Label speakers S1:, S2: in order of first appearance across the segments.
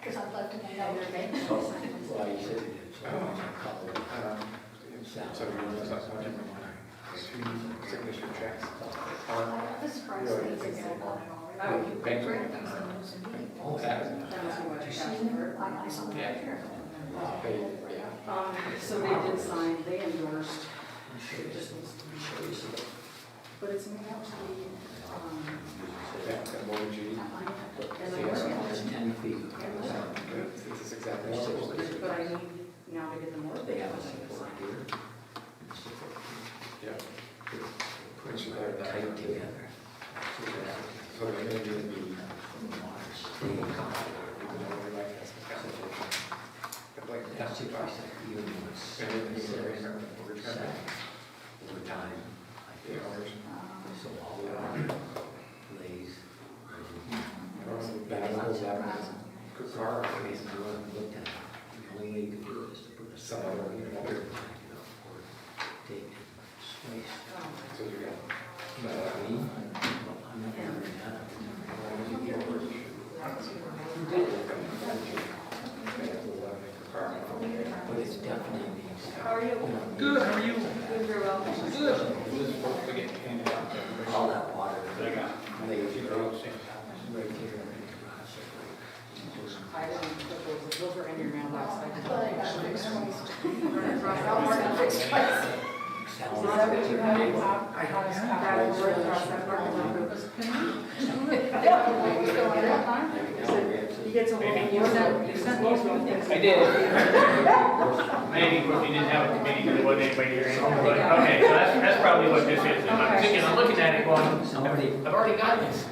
S1: Because I'd love to know your name.
S2: Well, you said it did, so
S3: Oh.
S2: I'll
S3: So it's not one of two signature checks.
S1: I was surprised that you said that.
S4: Oh, you
S3: Bank.
S2: Oh, that is.
S1: I saw that here.
S4: So they did sign, they endorsed, it just needs to be changed. But it's made out to be,
S3: Yeah, got more than G.
S4: and the
S2: It's
S4: mortgage.
S2: 10 feet.
S3: This is exactly what it was.
S4: But I need now to get the mortgage.
S2: They have a
S4: to
S2: support
S4: sign.
S2: here.
S3: Yeah.
S2: Which are tight together.
S3: So they're going to be
S2: That's if I said, even though it's
S3: And then you
S2: set
S3: mortgage company.
S2: over time, like
S3: Yeah,
S2: this.
S3: ours.
S2: So all the lays.
S3: Bad old that good car.
S2: I mean, I looked at it. The only way you could do it is to put a
S3: Some other, you know,
S2: or take space.
S3: So you got.
S2: But I mean, I'm not gonna bring that up. But it's definitely.
S4: How are you?
S5: Good, how are you?
S4: Good, very well.
S5: Good.
S2: All that water.
S5: I got.
S2: Lays right there.
S4: I didn't put those were in your mailbox. I did.
S1: But I got fixed twice.
S4: I'll mark it fixed twice. Is that what you have? I got a word across that parking lot. He gets a whole, you sent me some things.
S5: I did. Maybe if you didn't have a committee, there wasn't anybody here anymore, but, okay, so that's probably what this is. And I'm thinking, I'm looking at it going,
S2: Somebody.
S5: I've already got this.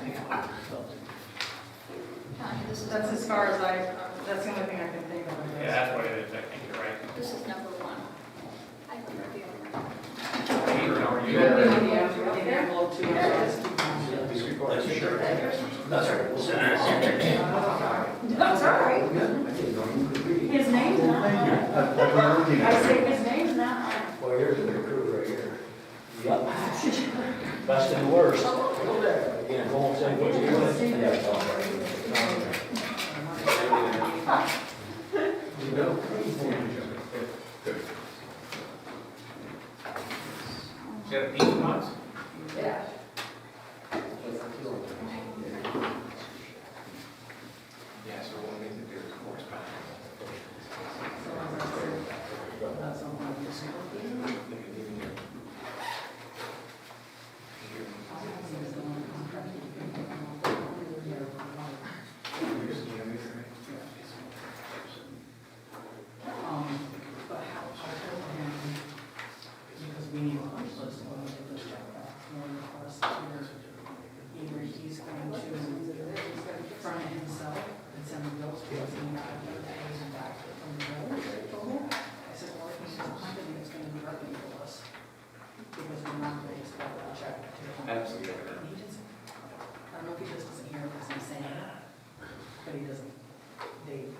S1: Tanya, this is.
S4: That's as far as that's the only thing I can think of.
S5: Yeah, that's what it is, I think you're right.
S1: This is number one. I don't know.
S5: Peter, how are
S4: You
S5: you?
S4: got the envelope too.
S2: That's right.
S4: That's all right. His name's not on it. I say his name's not on it.
S2: Well, here's the crew right here. Yep. Best and worst. Again, won't say what you want. That's all right. You know?
S5: Is that a pizza box?
S4: Yeah.
S3: Yeah, so what we need to do is correspondence.
S4: That's something I'm just. But how, I told him, because we need a punch list when we get this check back, more requests here. Either he's going to front it himself and send the bills to us and not have to pay them back from the bill. I said, well, if he's a company that's going to be working for us, because we're not going to expect a check to him.
S3: Absolutely.
S4: He just, I don't know if he just doesn't hear what I'm saying, but he doesn't, Dave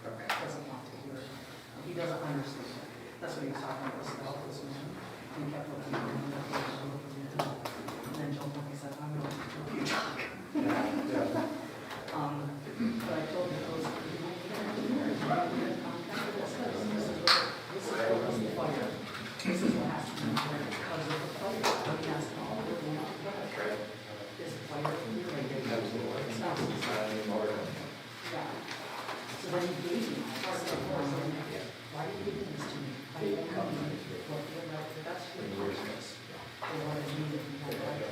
S3: Okay.
S4: doesn't want to hear it. He doesn't understand it. That's what he was talking about this man. And he kept looking at him, and then Joe told me, he said, I'm going to do you talk. But I told him, I was, you know, you're a contractor that says, this is what was the fire. This is what has to be done because of the fire. He has to all the way out there. This fire, you're right there. It's not. Yeah. So then he gave me part of the form. Why are you giving this to me? I don't know. Well, that's your purpose. They wanted me to be more like.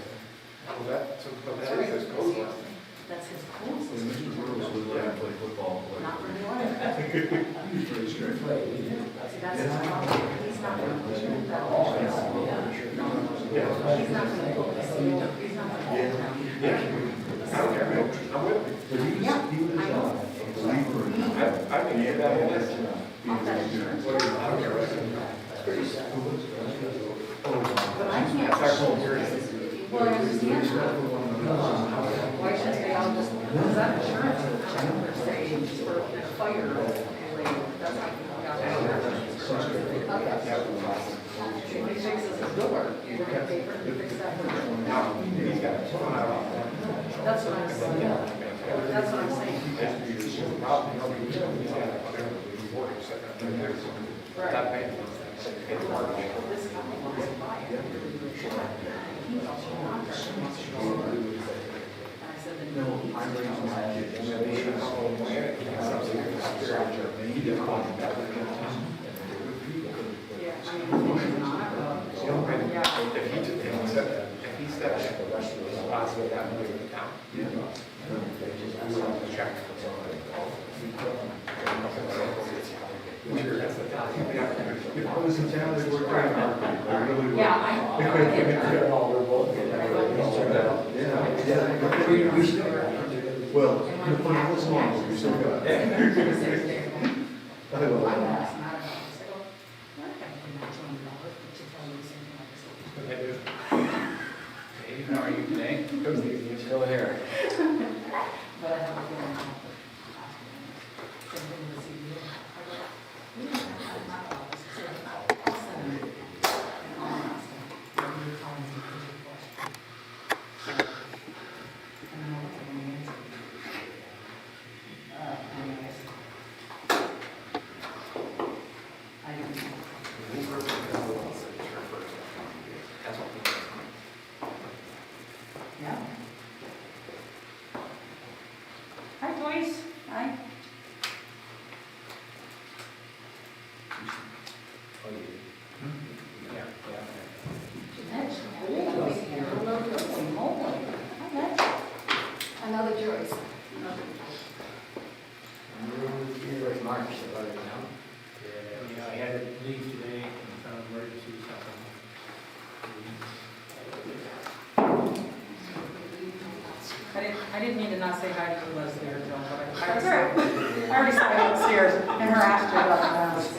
S3: Well, that, so, but that is his code law.
S4: That's his code system.
S3: Yeah, play football.
S4: Not for the water.
S3: Pretty straight.
S4: See, that's his problem. He's not going to push it that way. He's not going to push it. He's not going to.
S3: Yeah. I don't care, I'm with you.
S4: Yeah, I know.
S3: I can hear that whole list.
S4: Off that insurance.
S3: I don't care. It's pretty sad.
S4: But I can't.
S3: That's our whole hearing.
S4: Well, I understand. Why should they all just, because that insurance per se is for a fire related, that's not. When he fixes his door, you're gonna pay for him to fix that door.
S3: Now, he's got a ton out.
S4: That's what I'm saying. That's what I'm saying.
S3: way that way in town.
S2: Yeah.
S3: If I was in town, they'd work very hard. I really would.
S4: Yeah, I know.
S3: Well, the fun was long, we still got. I
S4: I'm
S3: love
S4: not,
S3: it.
S4: not at all. So, I gotta put my $20, but you tell me something like this.
S5: Dave, how are you today?
S2: You're still here.
S4: But I have a feeling I'll put. Same thing with the CBA. I go, we don't have my office, so I'll send it. And I'll ask them, what do you call me, if there's a question? And then I'll look at them and answer. Anyways. I don't know. Yeah. Hi, Joyce. Hi.
S5: Yeah,
S4: That's holy moly.
S1: Another Joyce.
S2: March, so right now.
S5: yeah, I had to leave today and found an emergency something.
S4: I didn't mean to not say hi to you, Leslie, or Joan, but I already saw you upstairs and harassed you about the house.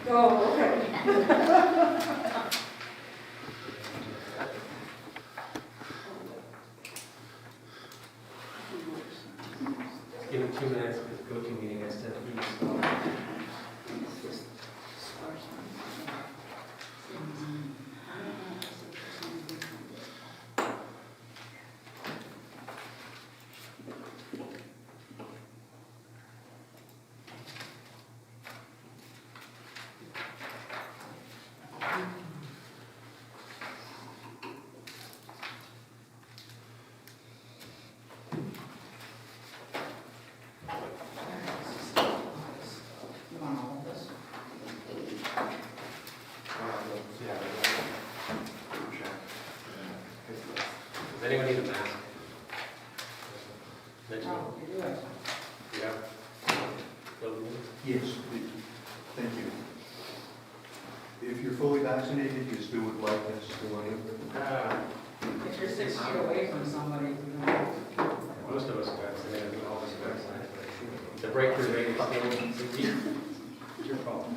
S4: Oh, okay.
S6: Give him 2 minutes, because the go-to meeting has to be.
S4: You want all of this?
S6: Does anyone need a mask? Next one?
S4: Oh, you do it.
S6: Yeah. Building.
S3: Yes, please. Thank you. If you're fully vaccinated, you still would like us to line up.
S4: If you're 6 feet away from somebody, you know.
S6: Most of us are vaccinated, all of us are vaccinated. The breakthrough rate is still 60. It's your fault.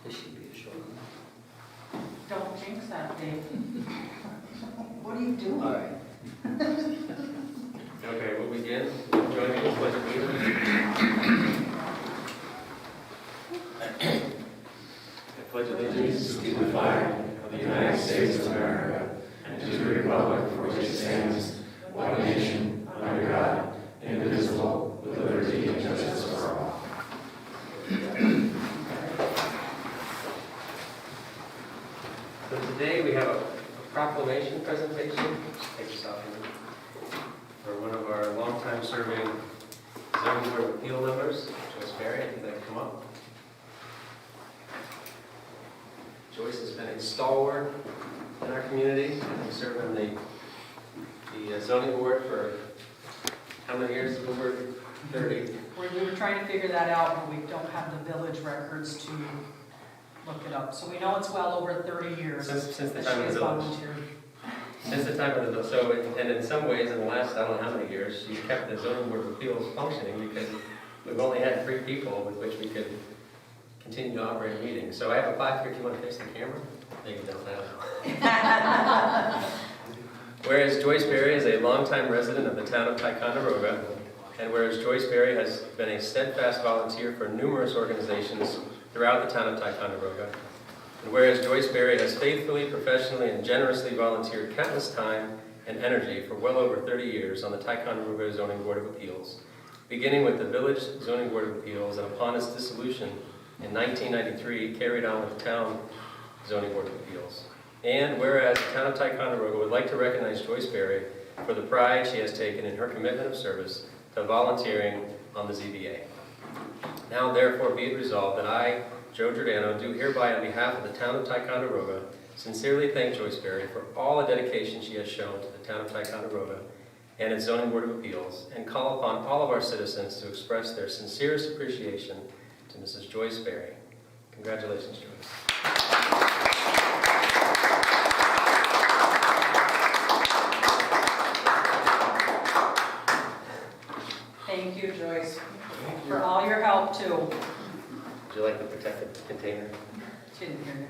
S2: This should be a short one.
S4: Don't jinx that, Dave. What are you doing?
S2: All right.
S6: Okay, we'll begin. Join me in the pledge of allegiance. I pledge allegiance to the flag of the United States of America and to the republic for which it stands, one nation, under God, indivisible, with liberty and justice for all. So today we have a proclamation presentation. Take this off here. For one of our longtime serving zoning board of appeal members, Joyce Berry, if you'd like to come up. Joyce has been a stalwart in our community, having served on the zoning board for how many years? Over 30.
S4: We were trying to figure that out, but we don't have the village records to look it up. So we know it's well over 30 years
S6: Since the
S4: that
S6: time
S4: she
S6: of
S4: has
S6: the village.
S4: volunteered.
S6: Since the time of the, so, and in some ways, in the last, I don't know how many years, you've kept the zoning board of appeals functioning because we've only had 3 people with which we could continue to operate a meeting. So I have a plaque here, if you want to face the camera? Maybe you don't, I don't know. Whereas Joyce Berry is a longtime resident of the town of Ticonderoga, and whereas Joyce Berry has been a steadfast volunteer for numerous organizations throughout the town of Ticonderoga, and whereas Joyce Berry has faithfully, professionally, and generously volunteered countless time and energy for well over 30 years on the Ticonderoga Zoning Board of Appeals, beginning with the Village Zoning Board of Appeals, and upon its dissolution in 1993, carried on with the Town Zoning Board of Appeals. And whereas the town of Ticonderoga would like to recognize Joyce Berry for the pride she has taken in her commitment of service to volunteering on the ZBA. Now therefore be it resolved that I, Joe Giordano, do hereby on behalf of the town of Ticonderoga sincerely thank Joyce Berry for all the dedication she has shown to the town of Ticonderoga and its Zoning Board of Appeals, and call upon all of our citizens to express their sincerest appreciation to Mrs. Joyce Berry. Congratulations, Joyce.
S4: Thank you, Joyce, for all your help, too.
S6: Would you like the protected container?
S4: She didn't hear you.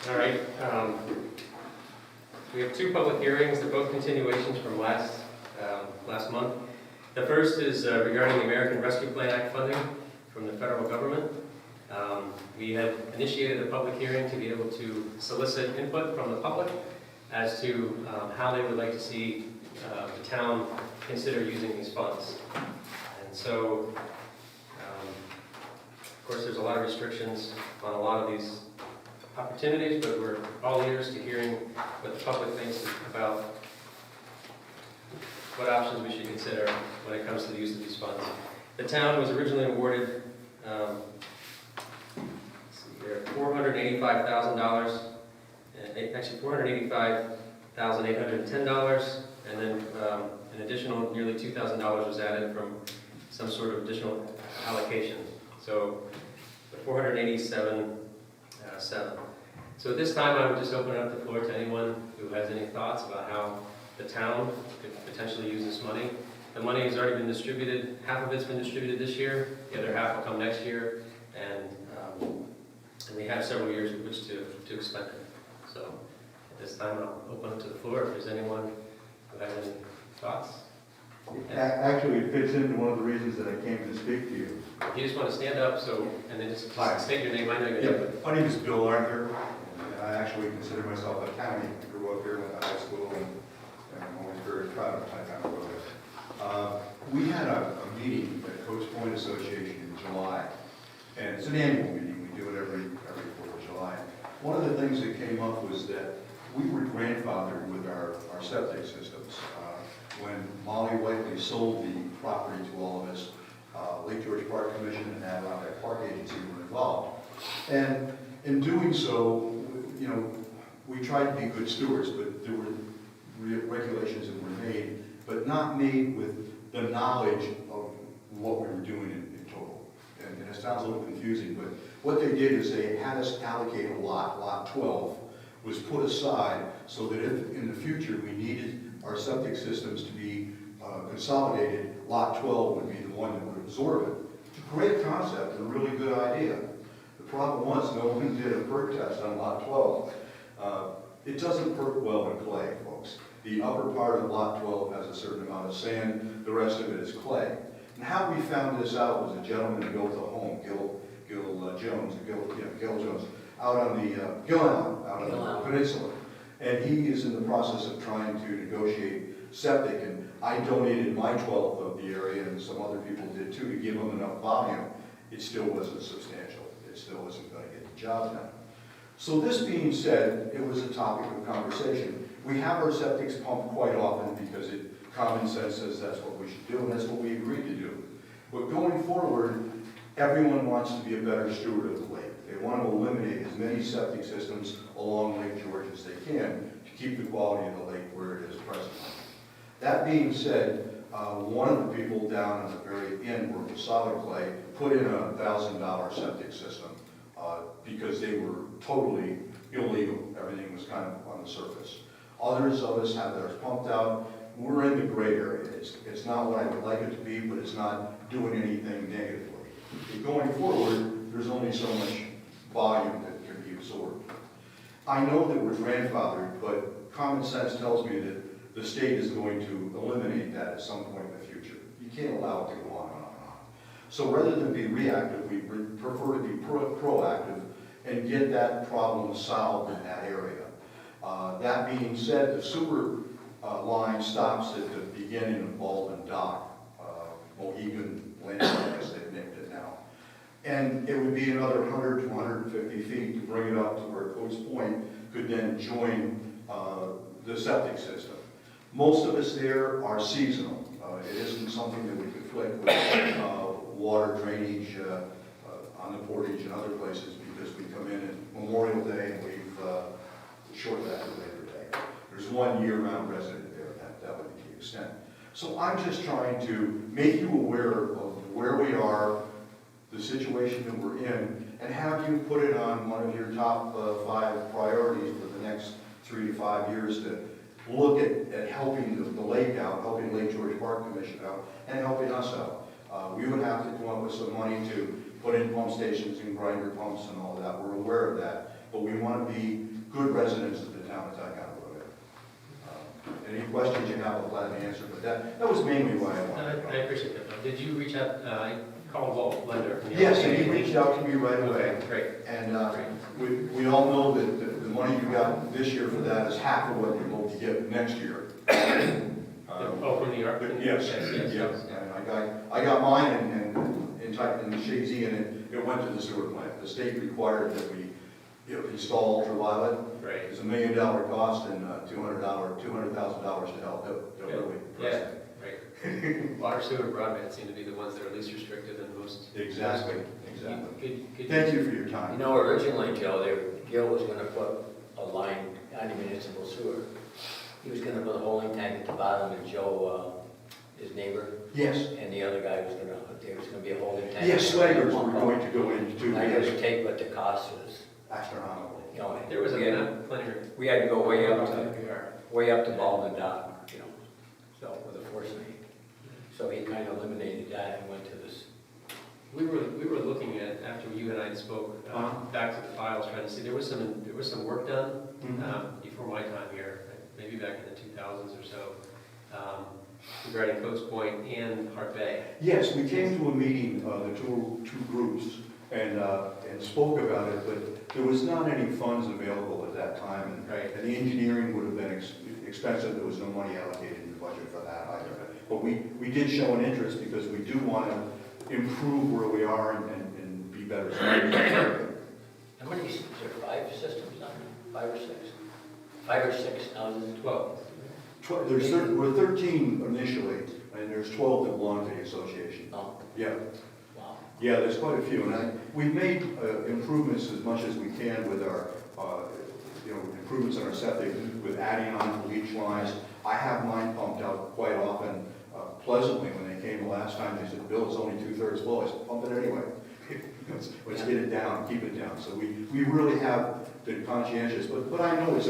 S6: All right. We have 2 public hearings. They're both continuations from last month. The first is regarding the American Rescue Plan Act funding from the federal government. We had initiated a public hearing to be able to solicit input from the public as to how they would like to see the town consider using these funds. And so, of course, there's a lot of restrictions on a lot of these opportunities, but we're all ears to hearing what the public thinks about what options we should consider when it comes to the use of these funds. The town was originally awarded $485,000, actually $485,810, and then an additional nearly $2,000 was added from some sort of additional allocation. So the 487.7. So at this time, I would just open up the floor to anyone who has any thoughts about how the town could potentially use this money. The money has already been distributed. Half of it's been distributed this year. The other half will come next year. And we have several years in which to expend it. So at this time, I'll open up to the floor if there's anyone who has any thoughts.
S3: Actually, it fits into one of the reasons that I came to speak to you.
S6: You just want to stand up, and then just
S3: Hi.
S6: state your name. I know your
S3: Yeah,
S6: name.
S3: my name is Bill Arthur, and I actually consider myself a county. I grew up here, went to high school, and I'm always very proud of Ticonderoga. We had a meeting at Coach Point Association in July, and it's an annual meeting. We do it every 4th of July. One of the things that came up was that we were grandfathered with our septic systems. When Molly Whiteley sold the property to all of us, Lake George Park Commission and Adirondack Park Agency were involved. And in doing so, you know, we tried to be good stewards, but there were regulations that were made, but not made with the knowledge of what we were doing in total. And it sounds a little confusing, but what they did is they had us allocate a lot 12 was put aside so that if in the future we needed our septic systems to be consolidated, lot 12 would be the one that would absorb it. It's a great concept and a really good idea. The problem was no one did a perk test on lot 12. It doesn't perk well in clay, folks. The upper part of lot 12 has a certain amount of sand, the rest of it is clay. And how we found this out was a gentleman who built a home, Gil Jones, out on the Gill Island, out on the peninsula. And he is in the process of trying to negotiate septic, and I donated my 12th of the area, and some other people did too, to give them enough volume. It still wasn't substantial. It still wasn't going to get the job done. So this being said, it was a topic of conversation. We have our septics pumped quite often because common sense says that's what we should do, and that's what we agreed to do. But going forward, everyone wants to be a better steward of the lake. They want to eliminate as many septic systems along Lake George as they can to keep the quality of the lake where it is presently. That being said, one of the people down at the very end where it was solid clay put in a $1,000 septic system because they were totally illegal. Everything was kind of on the surface. Others of us have theirs pumped out. We're in the gray area. It's not what I would like it to be, but it's not doing anything negatively. But going forward, there's only so much volume that can be absorbed. I know that we're grandfathered, but common sense tells me that the state is going to eliminate that at some point in the future. You can't allow it to go on and on and on. So rather than be reactive, we prefer to be proactive and get that problem solved in that area. That being said, the sewer line stops at the beginning of Baldwin Dock, Mohegan Landing, I guess they've named it now. And it would be another 100 to 150 feet to bring it up to where Coates Point could then join the septic system. Most of us there are seasonal. It isn't something that we conflict with water drainage on the portage and other places because we come in at Memorial Day and leave shortly after Labor Day. There's one year-round resident there, that would be the extent. So I'm just trying to make you aware of where we are, the situation that we're in, and have you put it on one of your top 5 priorities for the next 3 to 5 years to look at helping the lake out, helping Lake George Park Commission out, and helping us out. We would have to come up with some money to put in pump stations and grinder pumps and all that. We're aware of that, but we want to be good residents of the town of Ticonderoga. Any questions you have, I'll gladly answer, but that was mainly why I wanted to.
S6: I appreciate that. Did you reach out, call Walt Lender?
S3: Yes, and he reached out to me right away.
S6: Okay, great.
S3: And we all know that the money you got this year for that is half of what you're going to get next year.
S6: Oh, from New York?
S3: Yes, yes. And I got mine in Shazy, and it went to the sewer plant. The state required that we install ultraviolet.
S6: Right.
S3: It's $1 million cost and $200,000 to help. They'll really press
S6: Yeah,
S3: it.
S6: right. Water, sewer, and broadband seem to be the ones that are least restrictive and most.
S3: Exactly.
S6: Good.
S3: Thank you for your
S2: You
S3: time.
S2: know, originally, Joe, Gil was gonna put a line on the municipal sewer. He was gonna put a holding tank at the bottom, and Joe, his neighbor,
S3: Yes.
S2: and the other guy was gonna be a holding tank.
S3: Yes, Slagers were going to go into
S2: I just take what the cost was,
S3: astronomical.
S2: you know.
S6: There was
S2: we had-
S6: plenty of.
S2: We had to go way up
S6: to.
S2: to Baldwin Dock, you know, so with a force main. So he kind of eliminated that and went to this.
S6: We were looking at, after you and I spoke, back to the files, trying to see, there was some work done before my time here, maybe back in the 2000s or so, regarding Coates Point and Hart Bay.
S3: Yes, we came to a meeting, the two groups, and spoke about it, but there was not any funds available at that time, and,
S6: Right.
S3: and the engineering would have been expensive. There was no money allocated in the budget for that either. But we did show an interest because we do want to improve where we are and be better.
S2: How many, is there 5 systems now? 5 or 6? 5 or 6, now this is 12.
S3: We're 13 initially, and there's 12 that belong to the association.
S2: Oh,
S3: Yeah.
S2: wow.
S3: Yeah, there's quite a few, and we've made improvements as much as we can with our, improvements on our septic, with adding on leach lines. I have mine pumped out quite often. Pleasantly, when they came the last time, they said, "Bill, it's only 2/3 full." I said, "Pump it anyway. Let's get it down, keep it down." So we really have been conscientious, but I know it's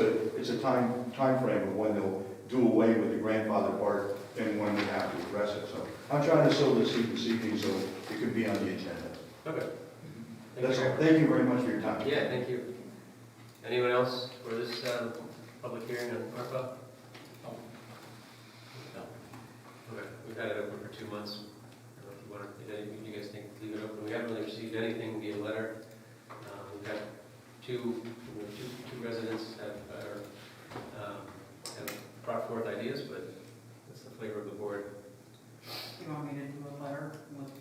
S3: a time frame of when they'll do away with the grandfather part and when we have to address it. So I'm trying to sow the seed this evening so it can be on the agenda.
S6: Okay.
S3: That's all. Thank you very much for your time.
S6: Yeah, thank you. Anyone else for this public hearing on ARPA?
S2: No.
S6: Okay, we've had it open for 2 months. I don't know if you guys think, leave it open. We haven't really received anything via letter. We've got two residents have brought forth ideas, but that's the flavor of the board.
S4: You want me to do a letter with,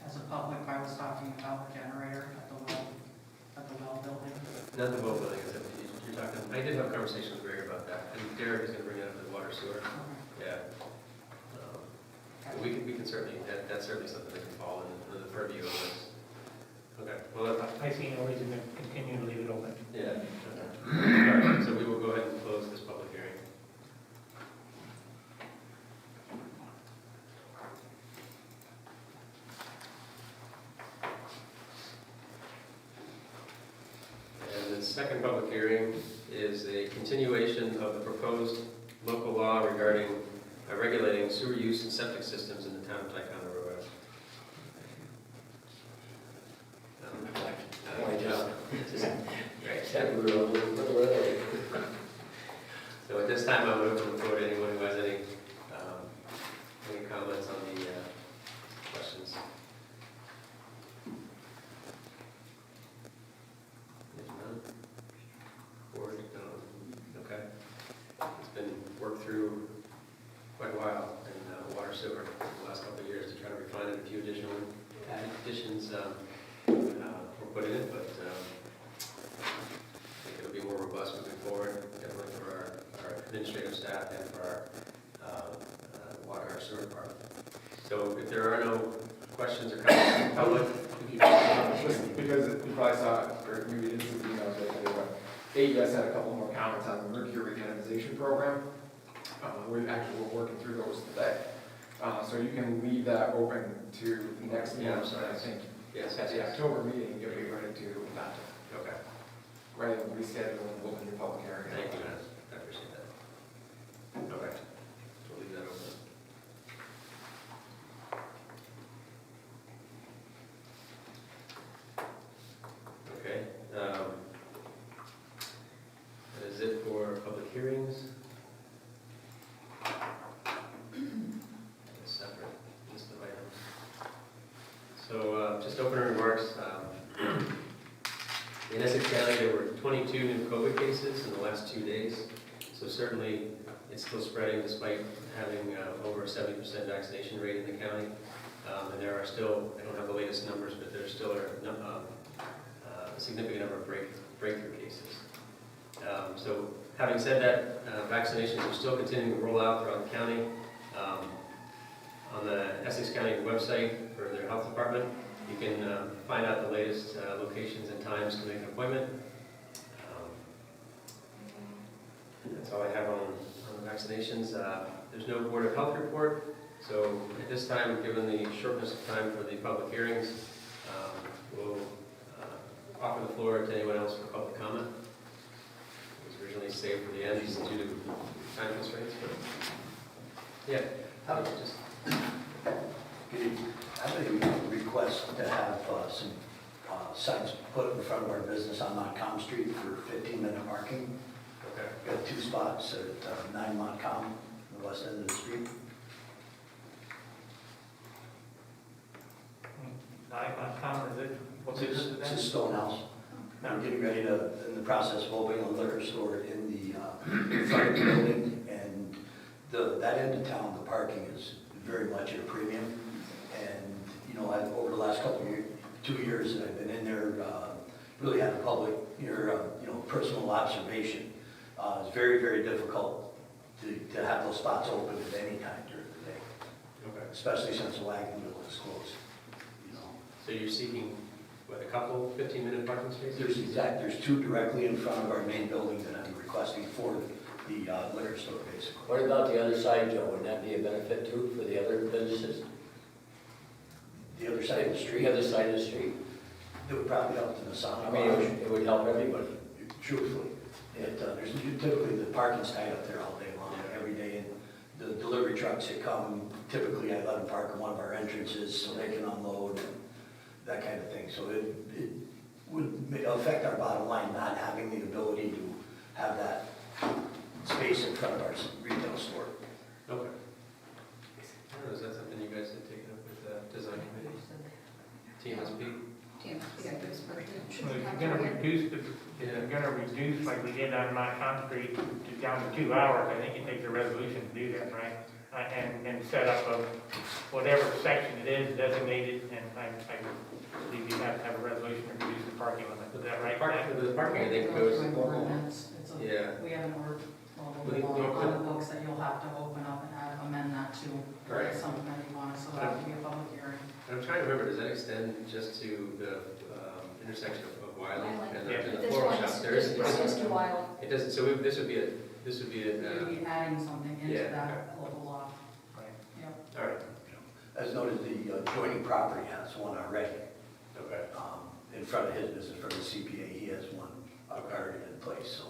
S4: as a public, I was talking about the generator at the well building.
S6: Not the boat building, is it? You're talking, I did have a conversation with Greg about that, and Derek is gonna bring it up with water sewer. Yeah. We can certainly, that's certainly something that can fall in the purview of this. Okay, well,
S5: I see no reason to continue to leave it open.
S6: yeah. Okay. All right, so we will go ahead and close this public hearing. And the second public hearing is a continuation of the proposed local law regarding regulating sewer use and septic systems in the town of Ticonderoga. Great. So at this time, I would open the floor to anyone who has any comments on the questions. If none, board, okay. It's been worked through quite a while in water sewer the last couple of years to try to refine it. A few additional additions were put in it, but I think it'll be more robust moving forward, definitely for our administrative staff and for our sewer department. So if there are no questions or comments from the public,
S7: Because you probably saw, or maybe didn't see the emails, but AES had a couple more comments on the mercury canonization program. We actually were working through those today. So you can leave that open to next
S6: Yeah, I'm
S7: month,
S6: sorry.
S7: I think.
S6: yes,
S7: At the October meeting, you'll be ready to,
S6: okay.
S7: ready to reschedule and open your public hearing.
S6: Thank you, Matt. I appreciate that. Okay, so we'll leave that open. Okay, that is it for public hearings. A separate list of items. So, just opening remarks. In Essex County, there were 22 new COVID cases in the last 2 days. So certainly, it's still spreading despite having over a 70% vaccination rate in the county. And there are still, I don't have the latest numbers, but there still are a significant number of breakthrough cases. So having said that, vaccinations are still continuing to roll out throughout the county. On the Essex County website for their health department, you can find out the latest locations and times to make an appointment. That's all I have on the vaccinations. There's no Board of Health report, so at this time, given the shortness of time for the public hearings, we'll offer the floor to anyone else for public comment. It was originally saved for the end due to time constraints, but yeah. Just
S8: I have a request to have some signs put in front of our business on Montcalm Street for 15-minute parking.
S6: okay.
S8: Got 2 spots at 9 Montcalm, on the west end of the street.
S5: Nine.com, is it? What's it?
S8: It's a stone house. I'm getting ready to, in the process of opening a liquor store in the front of the building, and that end of town, the parking is very much at a premium. And, you know, over the last couple of years, 2 years that I've been in there, really had a public, personal observation. It's very, very difficult to have those spots open at any time during the day,
S6: Okay.
S8: especially since the wagon wheel is closed, you know.
S6: So you're seeking, what, a couple 15-minute parking spaces?
S8: There's 2 directly in front of our main building that I'm requesting for the liquor store, basically.
S2: What about the other side, Joe? Wouldn't that be a benefit too for the other businesses?
S8: The other side of the street,
S2: The other side of the street.
S8: it would probably help to the sound.
S2: I mean, it would help everybody.
S8: Truthfully. There's typically the parking's tied up there all day long, every day, and the delivery trucks that come, typically I let them park in one of our entrances so they can unload and that kind of thing. So it would affect our bottom line, not having the ability to have that space in front of our retail store.
S6: Okay. I don't know, is that something you guys have taken up with the design committee? TMSP?
S5: Well, if you're gonna reduce like we did on Montcalm Street down to 2 hours, I think it takes a resolution to do that, right? and set up a, whatever section it is designated, and I believe you have to have a resolution to reduce the parking limit, is that right?
S6: The parking, I think,
S4: Go
S6: goes,
S4: through an ordinance. It's a-
S6: yeah.
S4: We have an
S6: We-
S4: law
S6: we-
S4: on the books that you'll have to open up and amend that to,
S6: Right.
S4: something that you want, so that would be a public hearing.
S6: I'm trying to remember, does that extend just to the intersection of Wiley and
S5: Yeah.
S6: the
S1: This
S6: floral
S1: one
S6: shop?
S1: is,
S6: There is,
S1: this is to Wiley.
S6: it doesn't, so this would be a,
S4: You'd be adding something into
S6: yeah,
S4: that local law.
S5: Right.
S4: Yep.
S6: all right,
S8: As noted, the adjoining property has one already.
S6: okay.
S8: In front of his business, in front of the CPA, he has one already in place, so.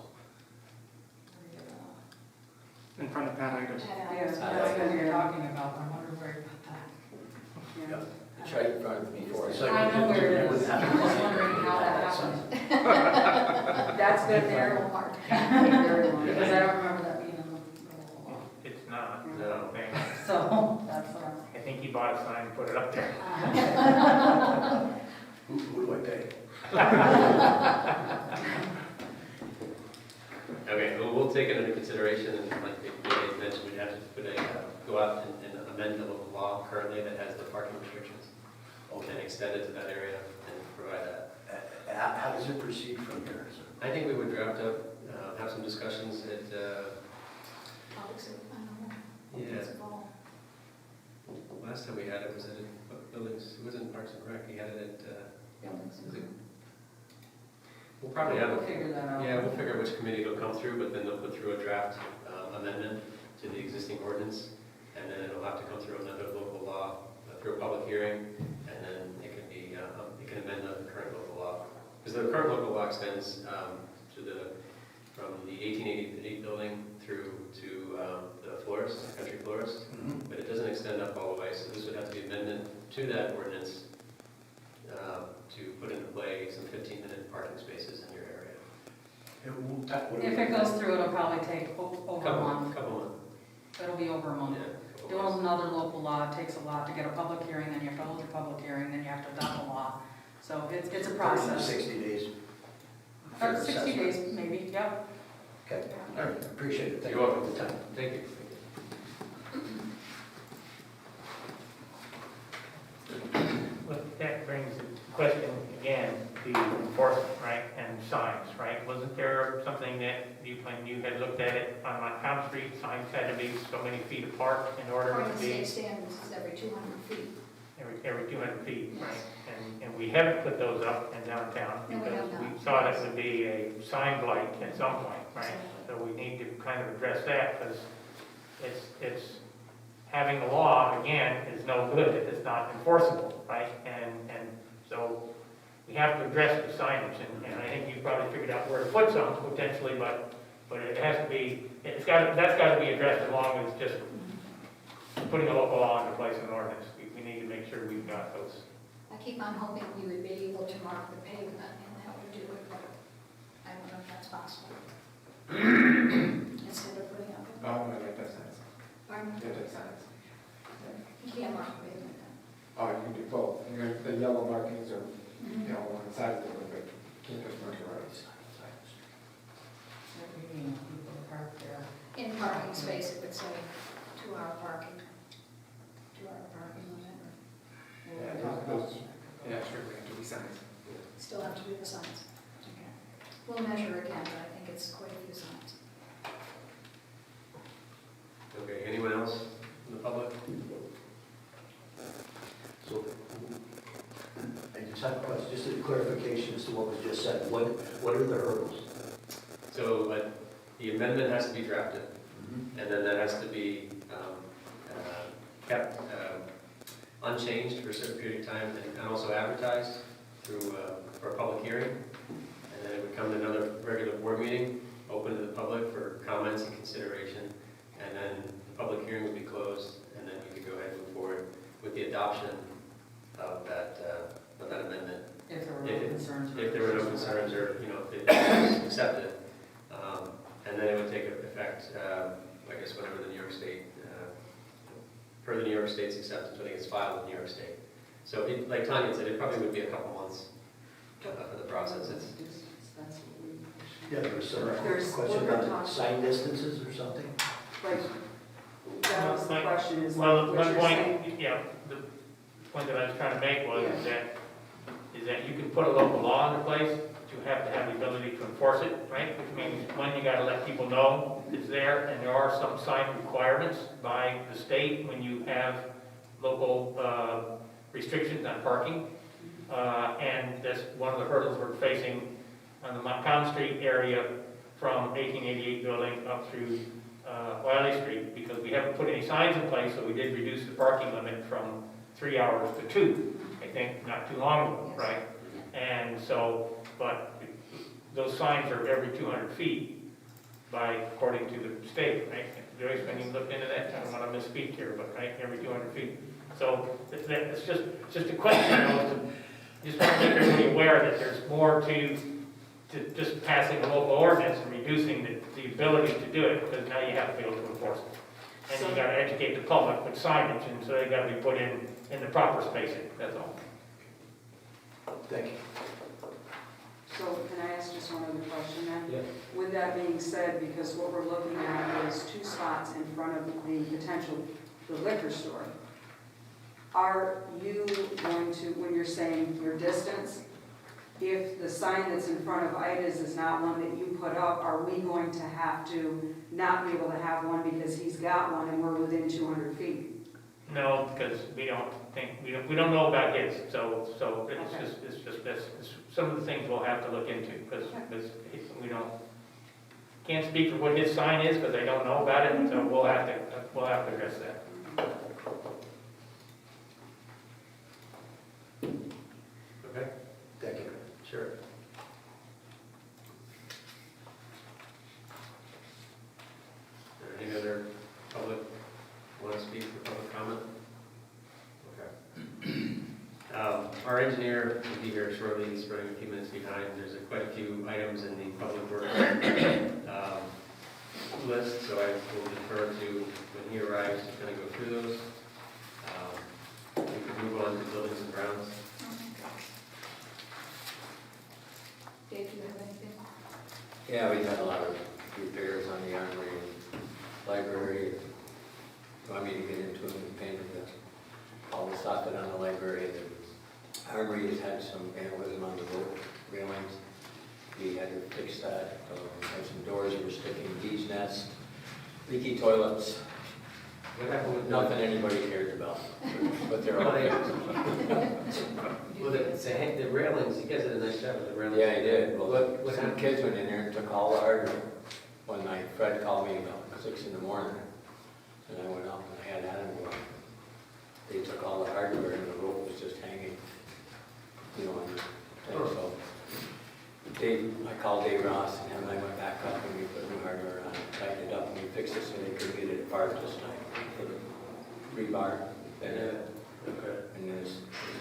S7: In front of Pat Items.
S4: Yes, that's what you're talking about, I wonder where you put that.
S8: Yeah.
S2: It's right in front of me before.
S8: So
S4: I know where it
S8: you
S4: is,
S8: wouldn't have
S4: I'm
S8: to-
S4: just wondering how that happened. That's good there,
S1: Terrible part.
S4: because I don't remember that being in the local law.
S5: It's not,
S6: No.
S5: thing.
S4: So, that's,
S5: I think he bought a sign and put it up there.
S8: Who do I pay?
S6: Okay, well, we'll take it into consideration, and like they mentioned, we'd have to put a, go out and amend the local law currently that has the parking restrictions, and extend it to that area and provide that.
S8: How does it proceed from here, sir?
S6: I think we would draft up, have some discussions at,
S1: I don't know.
S6: yeah,
S1: It's involved.
S6: last time we had it was at buildings, it wasn't Parks and Rec, we had it at,
S1: Buildings.
S6: was it? We'll probably have,
S4: we'll figure that out.
S6: yeah, we'll figure out which committee it'll come through, but then they'll put through a draft amendment to the existing ordinance, and then it'll have to come through another local law, through a public hearing, and then it can be, it can amend the current local law. Because the current local law extends to from the 1888 building through to the florist, country florist, but it doesn't extend up all the way, so this would have to be amendment to that ordinance to put into play some 15-minute parking spaces in your area.
S4: If it goes through, it'll probably take over a month.
S6: Couple months,
S4: It'll be over a month.
S6: yeah. couple
S4: Doing
S6: months.
S4: another local law takes a lot to get a public hearing, then you have to hold your public hearing, then you have to adopt the law. So it's a process.
S8: 60 days.
S4: 60 days, maybe, yep.
S8: Okay, all right, appreciate it. Thank
S6: You're
S8: you
S6: welcome.
S8: for the time.
S6: Thank you.
S5: Well, that brings the question again, the enforcement, right, and signs, right? Wasn't there something that you, when you had looked at it on Montcalm Street, signs had to be so many feet apart in order
S1: According
S5: to
S1: to
S5: be
S1: state standards, it's every 200 feet.
S5: every 200 feet,
S1: Yes.
S5: right? And we haven't put those up in downtown
S1: No, we
S5: because
S1: have not.
S5: we thought it would be a sign blight at some point, right? So we need to kind of address that because it's, having the law, again, is no good if it's not enforceable, right? And so we have to address the signage, and I think you probably figured out where to put some potentially, but it has to be, that's got to be addressed along with just putting a local law into place in an ordinance. We need to make sure we've got those.
S1: I keep on hoping we would be able to mark the pavement and that would do it, but I don't know if that's possible. Instead of putting up,
S7: Oh, no, that does sense.
S1: pardon,
S7: That does sense.
S1: you can't mark the pavement then.
S7: Oh, you can do both. The yellow markings are, you know, on the side of the road, but you can't just mark the roads.
S4: People park there.
S1: In parking space, it would say 2-hour parking, 2-hour parking limit,
S7: Yeah, those, yeah, sure, we have to be signs.
S1: or still have to do the signs. Okay. We'll measure again, but I think it's quite a few signs.
S6: Okay, anyone else in the public?
S8: So, I just have a question, just a clarification as to what was just said. What are the hurdles?
S6: So the amendment has to be drafted, and then that has to be kept unchanged for a certain period of time, and also advertised through, for a public hearing. And then it would come to another regular board meeting, open to the public for comments and consideration. And then the public hearing would be closed, and then you could go ahead and move forward with the adoption of that amendment.
S4: If there were no concerns.
S6: If there were no concerns, or, you know, if it was accepted. And then it would take effect, I guess, whenever the New York State, per the New York State's acceptance, when it gets filed with New York State. So like Tanya said, it probably would be a couple months for the process. It's,
S8: Yeah, there was some
S4: There's-
S8: question
S4: we're gonna
S8: about
S4: talk-
S8: sign distances or something?
S4: Like, that was the question is,
S5: Well,
S4: like, what
S5: one
S4: you're saying.
S5: point, yeah, the point that I was trying to make was
S4: Yeah.
S5: is that you can put a local law into place, but you have to have the ability to enforce it, right? Which means, one, you gotta let people know it's there, and there are some sign requirements by the state when you have local restrictions on parking. And that's one of the hurdles we're facing on the Montcalm Street area from 1888 building up through Wiley Street, because we haven't put any signs in place, so we did reduce the parking limit from 3 hours to 2, I think, not too long ago,
S1: Yes.
S5: right? And so, but those signs are every 200 feet according to the state, right? Joyce, when you looked into that, I don't want to misspeak here, but right, every 200 feet. So it's just a question, you know, just want to make everybody aware that there's more to just passing a local ordinance and reducing the ability to do it, because now you have to be able to enforce it. And you gotta educate the public with signage, and so they gotta be put in the proper spacing, that's all.
S2: Thank you.
S4: So can I ask just one other question then?
S6: Yeah.
S4: With that being said, because what we're looking at is 2 spots in front of the liquor store. Are you going to, when you're saying your distance, if the sign that's in front of Ida's is not one that you put up, are we going to have to not be able to have one because he's got one and we're within 200 feet?
S5: No, because we don't know about his, so it's some of the things we'll have to look into, because we can't speak for what his sign is, because I don't know about it, so we'll have to address that.
S6: Okay,
S2: Thank you.
S6: sure. Are there any other public, want to speak for public comment? Okay. Our engineer will be here shortly, he's running a few minutes behind. There's quite a few items in the public works list, so I will defer to, when he arrives, he's going to go through those. We can move on to buildings and grounds.
S1: Dave, do you have anything?
S2: Yeah, we've had a lot of repairs on the armory and library. You want me to get into it and paint all the soffit on the library? The armory has had some vandalism on the rope railings. We had to fix that. Had some doors that were sticking, bees nests, leaky toilets.
S6: What happened with
S2: Nothing anybody cares about, but they're all there.
S6: Well, the railings, you guys did a nice job with the railings.
S2: Yeah, I did. Well,
S6: What
S2: some
S6: happened?
S2: kids went in there and took all the hardware. One night, Fred called me about 6 in the morning, and I went up and I had Adam go up. They took all the hardware and the rope was just hanging, you know, on the thing, so. I called Dave Ross and him and I went back up and we put new hardware on it, tightened it up, and we fixed it so they could get it apart this night. Put a rebar, and
S6: Okay.
S2: there's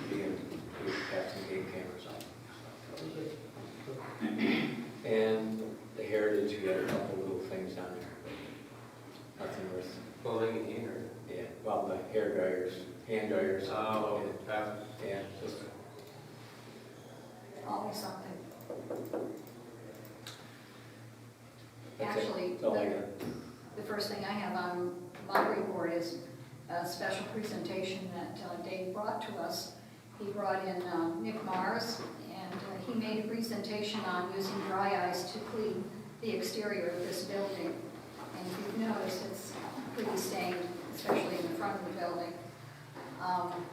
S2: being, we got some game cameras on. And the Heritage, we had a couple little things down there, but nothing worth,
S6: Pulling in here.
S2: yeah, well, the hair dryers, hand dryers.
S6: Oh,
S2: Yeah, just,
S1: Always something.
S2: that's it.
S1: Actually,
S2: That's all I got.
S1: the first thing I have on my report is a special presentation that Dave brought to us. He brought in Nick Mars, and he made a presentation on using dry ice to clean the exterior of this building. And if you've noticed, it's pretty stained, especially in the front of the building.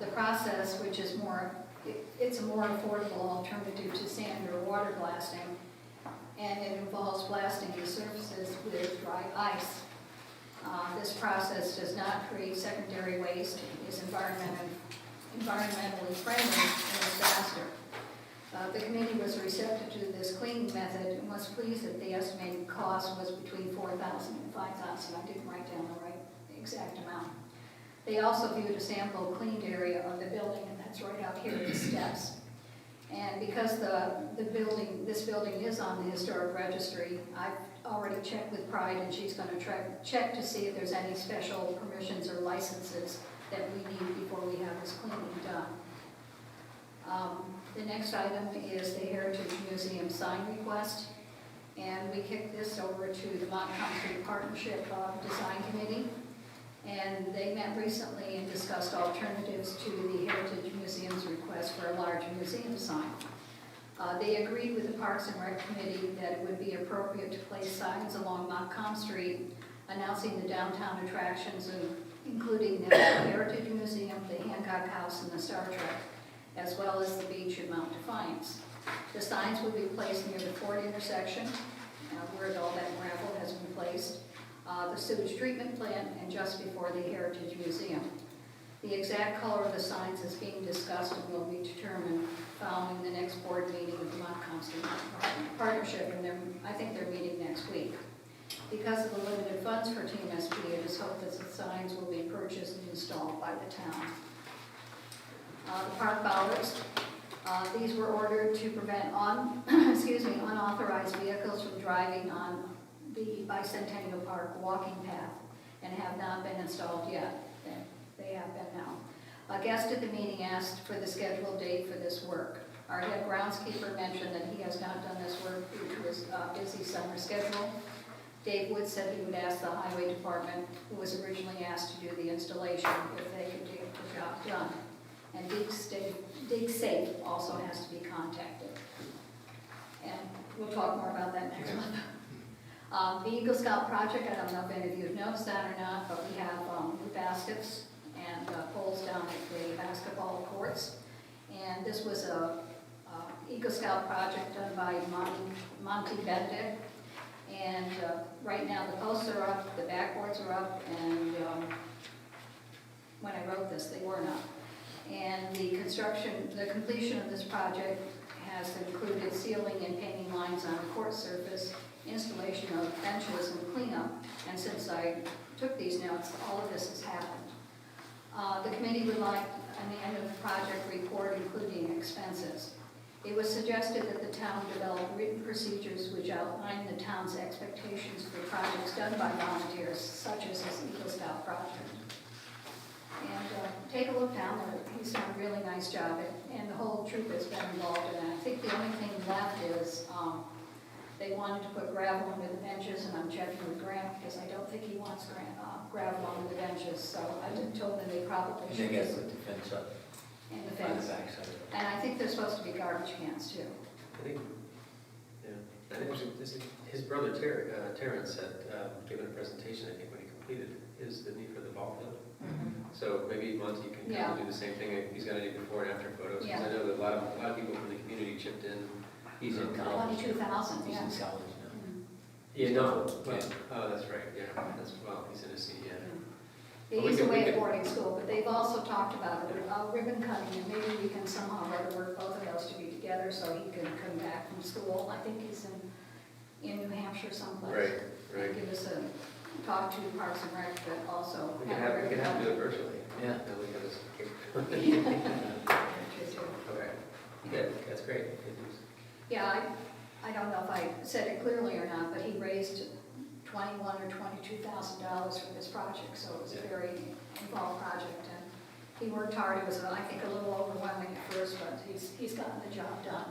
S1: The process, which is it's a more affordable alternative to sand or water blasting, and it involves blasting the surfaces with dry ice. This process does not create secondary waste, is environmentally friendly, and is faster. The committee was receptive to this cleaning method and was pleased that the estimated cost was between $4,000 and $5,000. I didn't write down the exact amount. They also viewed a sample cleaned area of the building, and that's right out here at the steps. And because this building is on the historic registry, I've already checked with Pride, and she's going to check to see if there's any special permissions or licenses that we need before we have this cleaning done. The next item is the Heritage Museum sign request, and we kicked this over to the Montcalm Street Partnership Design Committee. And they met recently and discussed alternatives to the Heritage Museum's request for a large museum sign. They agreed with the Parks and Rec Committee that it would be appropriate to place signs along Montcalm Street announcing the downtown attractions, including the Heritage Museum, the Hancock House, and the Star Trek, as well as the beach and Mount Defiance. The signs would be placed near the Ford intersection, where all that gravel has been placed, the sewage treatment plant, and just before the Heritage Museum. The exact color of the signs is being discussed and will be determined following the next board meeting of the Montcalm Street Partnership, and I think they're meeting next week. Because of the limited funds for TMSP, it is hoped that the signs will be purchased and installed by the town. The park bollards, these were ordered to prevent unauthorized vehicles from driving on the Bicentennial Park walking path and have not been installed yet. They have been now. A guest at the meeting asked for the scheduled date for this work. Our head groundskeeper mentioned that he has not done this work due to his busy summer schedule. Dave Wood said he would ask the highway department, who was originally asked to do the installation, if they could get the job done. And Dig Safe also has to be contacted. And we'll talk more about that next month. The Eagle Scout project, I don't know if any of you have noticed that or not, but we have new baskets and poles down at the basketball courts. And this was a Eagle Scout project done by Monty Bendick. And right now the posts are up, the backboards are up, and when I wrote this, they were not. And the completion of this project has included sealing and painting lines on the court surface, installation of benches and cleanup. And since I took these notes, all of this has happened. The committee would like an end of the project report, including expenses. It was suggested that the town develop written procedures which outline the town's expectations for projects done by volunteers, such as this Eagle Scout project. And take a look down there. He's done a really nice job, and the whole troop has been involved in that. I think the only thing left is they wanted to put gravel under the benches, and I'm checking with Grant because I don't think he wants gravel under the benches. So I told them they probably should.
S2: They got to put the fence up
S1: And the
S2: on the
S1: fence.
S2: backside.
S1: And I think there's supposed to be garbage cans too.
S6: I think, yeah, I think his brother Terrence had given a presentation, I think, when he completed the need for the ball field. So maybe Monty can
S1: Yeah.
S6: kind of do the same thing. He's got any before and after photos. Because
S1: Yeah.
S6: I know that a lot of people from the community chipped in.
S2: He's in college.
S1: 22,000,
S2: He's
S1: yeah.
S2: in college now.
S6: Yeah, no.
S2: Yeah.
S6: Oh, that's right, yeah. He's in a senior.
S1: He
S6: Well,
S1: is
S6: we
S1: away
S6: could-
S1: at boarding school, but they've also talked about ribbon cutting, and maybe we can somehow work both of those to be together so he can come back from school. I think he's in New Hampshire someplace.
S6: Right.
S1: Give us a talk to Parks and Rec, but also.
S6: We can have to do it virtually.
S2: Yeah.
S6: Then we can just.
S1: Too.
S6: Okay. Good, that's great. Good news.
S1: Yeah, I don't know if I said it clearly or not, but he raised $21,000 or $22,000 for this project, so it was a very involved project, and he worked hard. It was, I think, a little overwhelming at first, but he's gotten the job done.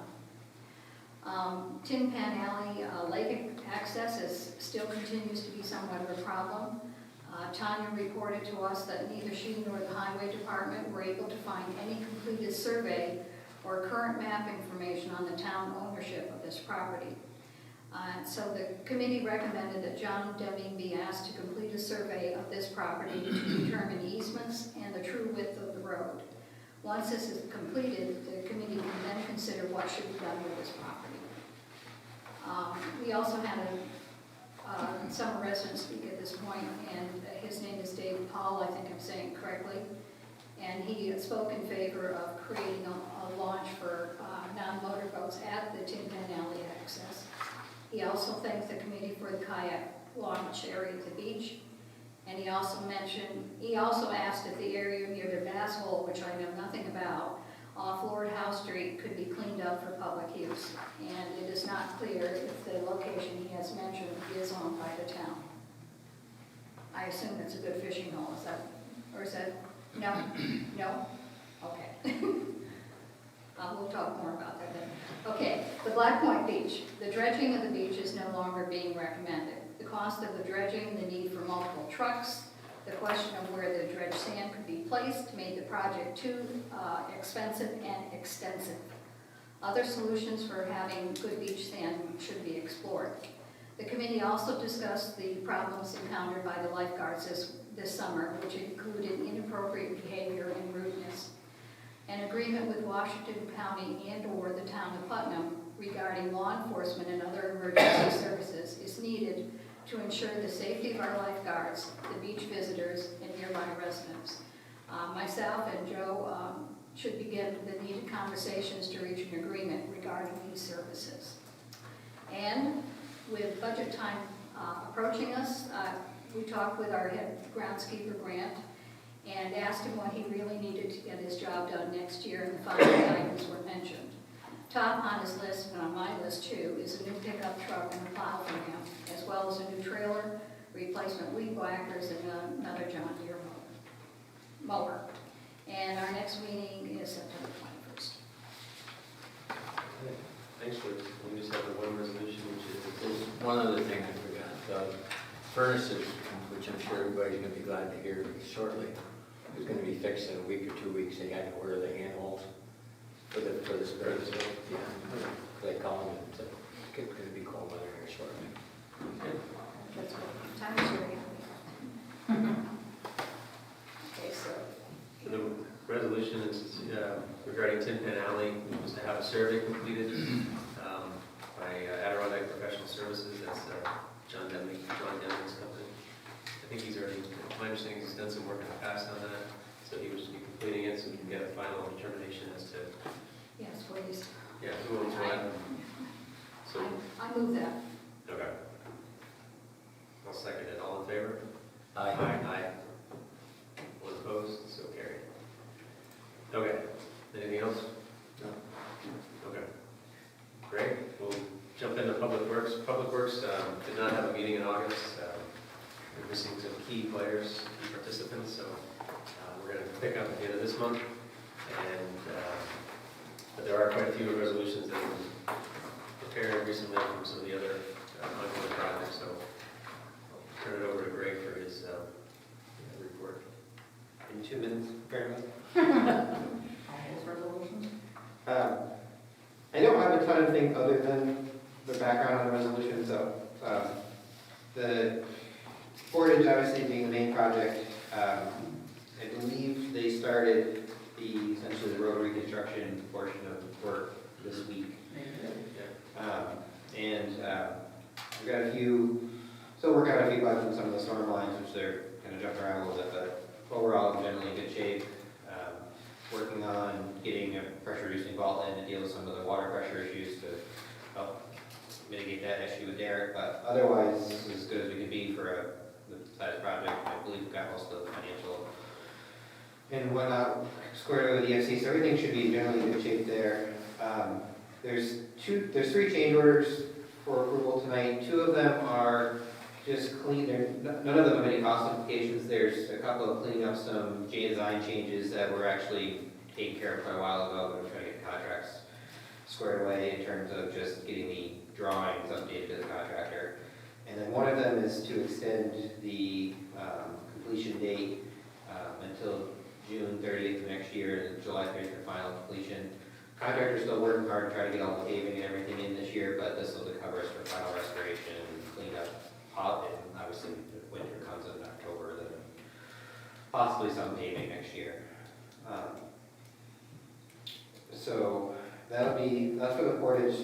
S1: Tin Pan Alley lake access still continues to be somewhat of a problem. Tanya reported to us that neither she nor the highway department were able to find any completed survey or current map information on the town ownership of this property. So the committee recommended that John Deming be asked to complete a survey of this property to determine easements and the true width of the road. Once this is completed, the committee can then consider what should be done with this property. We also had a summer resident speak at this point, and his name is David Paul, I think I'm saying it correctly. And he spoke in favor of creating a launch for non-motor boats at the Tin Pan Alley access. He also thanked the committee for the kayak launch area at the beach. And he also asked if the area near the bass hole, which I know nothing about, off Lord Howe Street could be cleaned up for public use. And it is not clear if the location he has mentioned is owned by the town. I assume it's a good fishing hole, is that, no? No? Okay. We'll talk more about that then. Okay, the Black Point Beach. The dredging of the beach is no longer being recommended. The cost of the dredging, the need for multiple trucks, The question of where the dredged sand could be placed made the project too expensive and extensive. Other solutions for having good beach sand should be explored. The committee also discussed the problems encountered by the lifeguards this summer, which included inappropriate behavior and rudeness. An agreement with Washington County and/or the town of Putnam regarding law enforcement and other emergency services is needed to ensure the safety of our lifeguards, the beach visitors, and nearby residents. Myself and Joe should begin the needed conversations to reach an agreement regarding these services. And with budget time approaching us, we talked with our head groundskeeper, Grant, and asked him what he really needed to get his job done next year, and the following items were mentioned. Top on his list, and on my list too, is a new pickup truck and a plow for him, as well as a new trailer, replacement weed whackers, and another John Deere mower. And our next meeting is September 21st.
S6: Thanks, Luke. We just have the one resolution, which is,
S2: There's one other thing I forgot. Furnaces, which I'm sure everybody's gonna be glad to hear shortly, is gonna be fixed in a week or 2 weeks. They had to order the handholds for the spares. Yeah. They call them and said, it's gonna be cold weather here shortly.
S1: That's what time is very happy. Okay, so.
S6: the resolution is regarding Tin Pan Alley, which was to have a survey completed by Adirondack Professional Services. That's John Deming's company. I think he's already, my understanding is he's done some work in the past on that, so he would just be completing it so we can get a final determination as to,
S1: Yes, please.
S6: yeah, who owns what. So,
S1: I move that.
S6: okay. I'll second it. All in favor?
S2: Aye.
S6: Aye. All opposed? So carried. Okay. Anything else?
S2: No.
S6: Okay. Great. We'll jump into Public Works. Public Works did not have a meeting in August. We're missing some key players, key participants, so we're going to pick up at the end of this month. And but there are quite a few resolutions that were prepared recently from some of the other ongoing projects, so I'll turn it over to Greg for his report.
S9: In 2 minutes, apparently.
S4: All those resolutions?
S9: I don't have a ton of things other than the background on the resolution, so the Portage obviously being the main project, I believe they started essentially the road reconstruction portion of work this week. We've got still working out a few bugs in some of the storm lines, which they're kind of jumping around a little bit, but overall, generally in good shape. Working on getting a pressure reducing vault in to deal with some of the water pressure issues to help mitigate that issue with Derek, but otherwise, as good as we can be for the size project. I believe we've got most of the financial and whatnot squared away with the EFC, so everything should be generally in good shape there. There's 3 change orders for approval tonight. 2 of them are just clean, none of them have any cost implications. There's a couple of cleaning up some design changes that were actually taken care of quite a while ago, but we're trying to get contracts squared away in terms of just getting the drawings updated to the contractor. And then one of them is to extend the completion date until June 30th of next year, and July 30th for final completion. Contractor's still working hard to try to get all the paving and everything in this year, but this will cover us for final restoration and cleanup. And obviously, if winter comes in October, then possibly some paving next year. So that's for the Portage.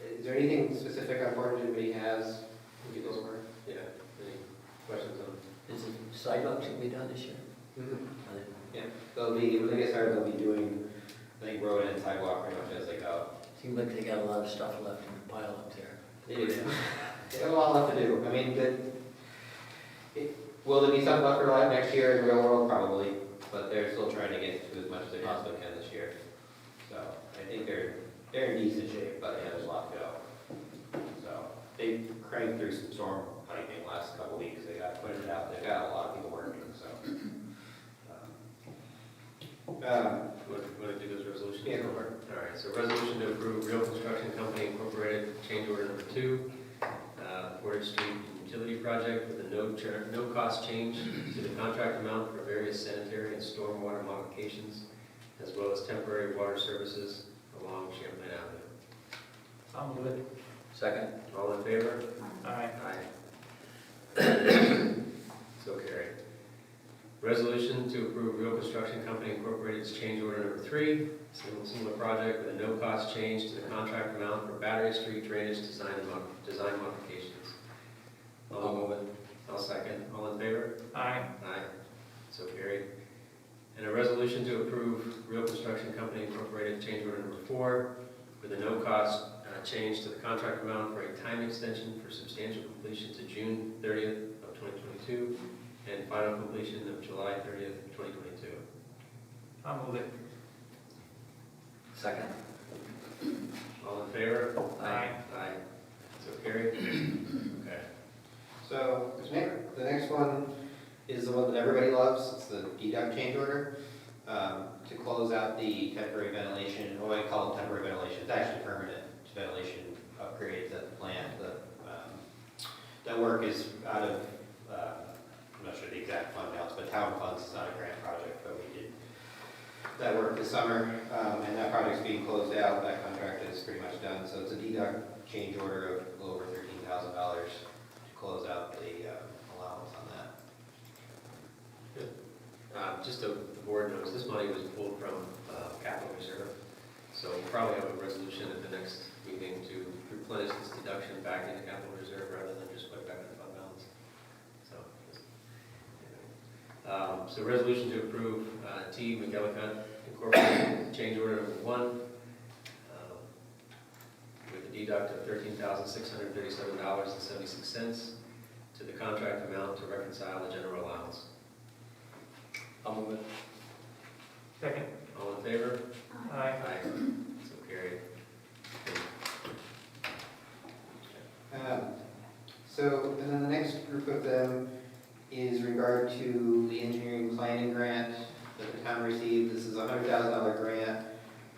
S9: Is there anything specific on Portage anybody has? We could go over?
S6: Yeah. Any questions on?
S2: Is the sidewalks gonna be done this year?
S9: Yeah, when they get started, they'll be doing, I think, road and sidewalk pretty much as they go.
S2: Seems like they got a lot of stuff left in the pile up there.
S9: They do. They have a lot left to do. I mean, will there be some left for life next year in the real world? Probably, but they're still trying to get to as much as they possibly can this year. So I think they're in decent shape, but yeah, there's a lot to go. So they cranked through some storm piping last couple weeks. They got put it out. They've got a lot of people working. So
S6: What did you do those resolutions?
S9: Yeah, go for it.
S6: All right, so resolution to approve Real Construction Company Incorporated change order number 2, Portage Street Utility project with a no-cost change to the contract amount for various sanitary and stormwater modifications, as well as temporary water services along Champlain Avenue.
S5: I'll move it.
S2: Second?
S6: All in favor?
S5: Aye.
S6: So carried. Resolution to approve Real Construction Company Incorporated's change order number 3, similar project with a no-cost change to the contract amount for Battery Street drainage design modifications.
S2: I'll move it.
S6: I'll second. All in favor?
S5: Aye.
S6: Aye. So carried. And a resolution to approve Real Construction Company Incorporated change order number 4 with a no-cost change to the contract amount for a time extension for substantial completion to June 30th of 2022 and final completion of July 30th, 2022.
S5: I'll move it.
S2: Second?
S6: All in favor?
S5: Aye.
S6: Aye. So carried. Okay.
S9: So, the next one is the one that everybody loves, it's the deduct change order, to close out the temporary ventilation, I call it temporary ventilation, it's actually permanent ventilation upgrades at the plant. That work is out of, I'm not sure the exact fund balance, but town funds, it's not a grant project, but we did that work this summer, and that project's being closed out, that contract is pretty much done, so it's a deduct change order of a little over $13,000 to close out the allowance on that.
S6: Just so the board knows, this money was pulled from capital reserve, so we'll probably have a resolution at the next meeting to replenish this deduction back into capital reserve rather than just put it back in the fund balance. So resolution to approve T. McGillicuddy Incorporated change order number 1 with a deduct of $13,637.76 to the contract amount to reconcile the general allowance.
S2: I'll move it.
S5: Second.
S6: All in favor?
S5: Aye.
S6: Aye. So carried.
S9: So, and then the next group of them is regard to the engineering planning grant that the town received. This is a $100,000 grant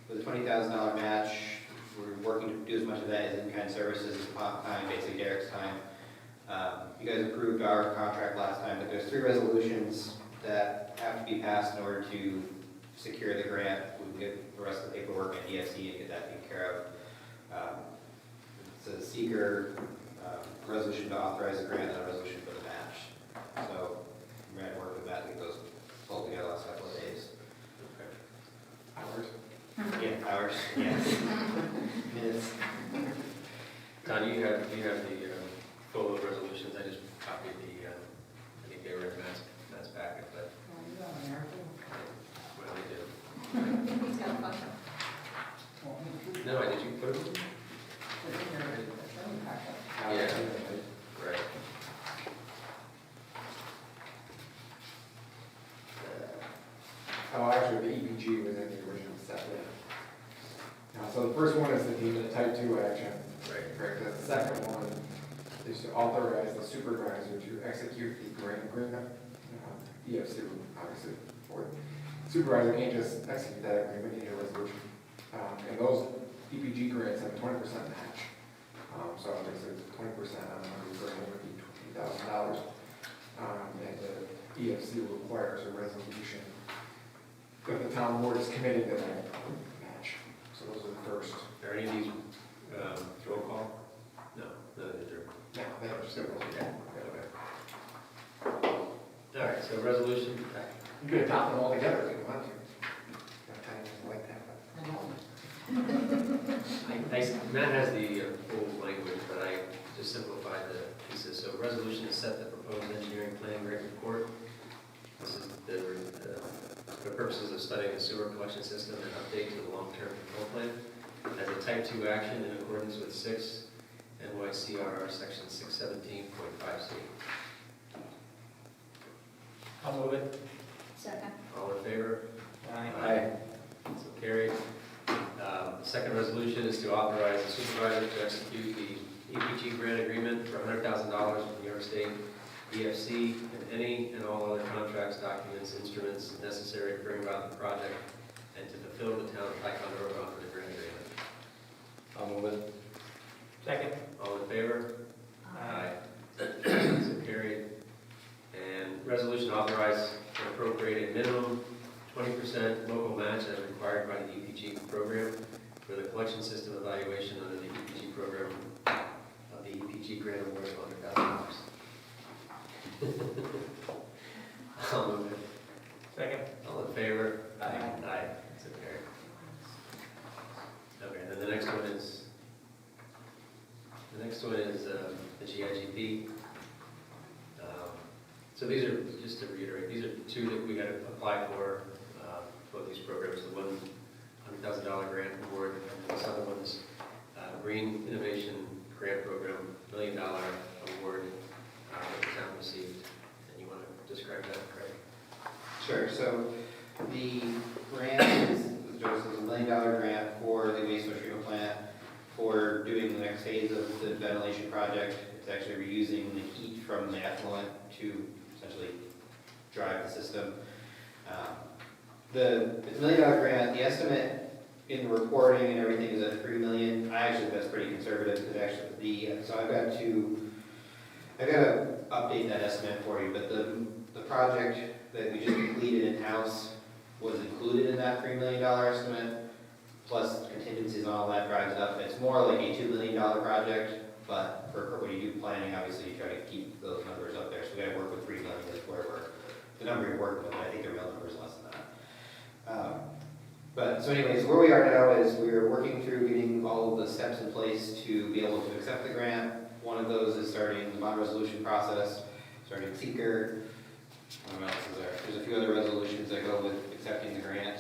S9: with a $20,000 match. We're working to do as much of that as in-kind services as time, basically Derek's time. You guys approved our contract last time, but there's 3 resolutions that have to be passed in order to secure the grant. We can get the rest of the paperwork at EFC and get that taken care of. It's a seeker resolution to authorize the grant and a resolution for the match. So we're going to work with that and get those pulled together the last couple of days.
S7: Hours.
S9: Yeah, hours, yes. Minutes.
S6: Don, you have the full of resolutions. I just copied the, I think they were in Matt's packet, but, well, they did.
S1: He's got a bunch of.
S6: No, did you put them? Yeah. Right.
S7: Oh, actually, the EPG was in the original set. So the first one is the type 2 action.
S6: Right.
S7: Correct. The second one is to authorize the supervisor to execute the grant agreement. EFC, obviously, for it. Supervisor can't just execute that agreement, you need a resolution. And those EPG grants have a 20% match. So obviously 20% on a grant would be $20,000. And the EFC requires a resolution that the town board is committed to that match. So those are the first.
S6: Are any of these roll call? No, they're.
S7: No, they are just simple.
S6: Yeah. Okay. All right, so resolution.
S7: You could adopt them all together if you want to. Time doesn't like that,
S6: Matt has the full language, but I just simplified the pieces. So resolution to set the proposed engineering plan grant report. This is for purposes of studying the sewer collection system and update to the long-term control plan as a type 2 action in accordance with 6 NYCRR section 617.5C.
S5: I'll move it.
S1: Second.
S6: All in favor?
S5: Aye.
S6: So carried. Second resolution is to authorize the supervisor to execute the EPG grant agreement for $100,000 with New York State EFC and any and all other contracts, documents, instruments necessary to bring about the project and to fulfill the town of Ticonderoga under the grant agreement.
S2: I'll move it.
S5: Second.
S6: All in favor?
S1: Aye.
S6: So appropriate a minimum 20% local match as required by the EPG program for the collection system evaluation under the EPG program of the EPG grant award of $100,000. I'll move it.
S5: Second.
S6: All in favor? Aye. Aye. So carried. Okay, then the next one is, the GIGP. So these are, just to reiterate, these are two that we got to apply for both these programs. The one $100,000 grant award, and this other one's Green Innovation Grant Program $1 million award that the town received. And you want to describe that, Craig?
S9: Sure, so the grant is, as Joe says, $1 million grant for the wastewater treatment plant for doing the next phase of the ventilation project. It's actually reusing the heat from the effluent to essentially drive the system. It's $1 million grant. The estimate in the reporting and everything is at $3 million. I actually think that's pretty conservative. Because actually so I've got to update that estimate for you. But the project that we just completed in-house was included in that $3 million estimate, plus contingencies and all that drives it up. It's more like a $2 million project, but for when you do planning, obviously you try to keep those numbers up there. So we got to work with $3 million is where the number you're working with. I think the real number is less than that. But so anyways, where we are now is we're working through getting all of the steps in place to be able to accept the grant. One of those is starting the bond resolution process, starting seeker. What else is there? There's a few other resolutions that go with accepting the grant.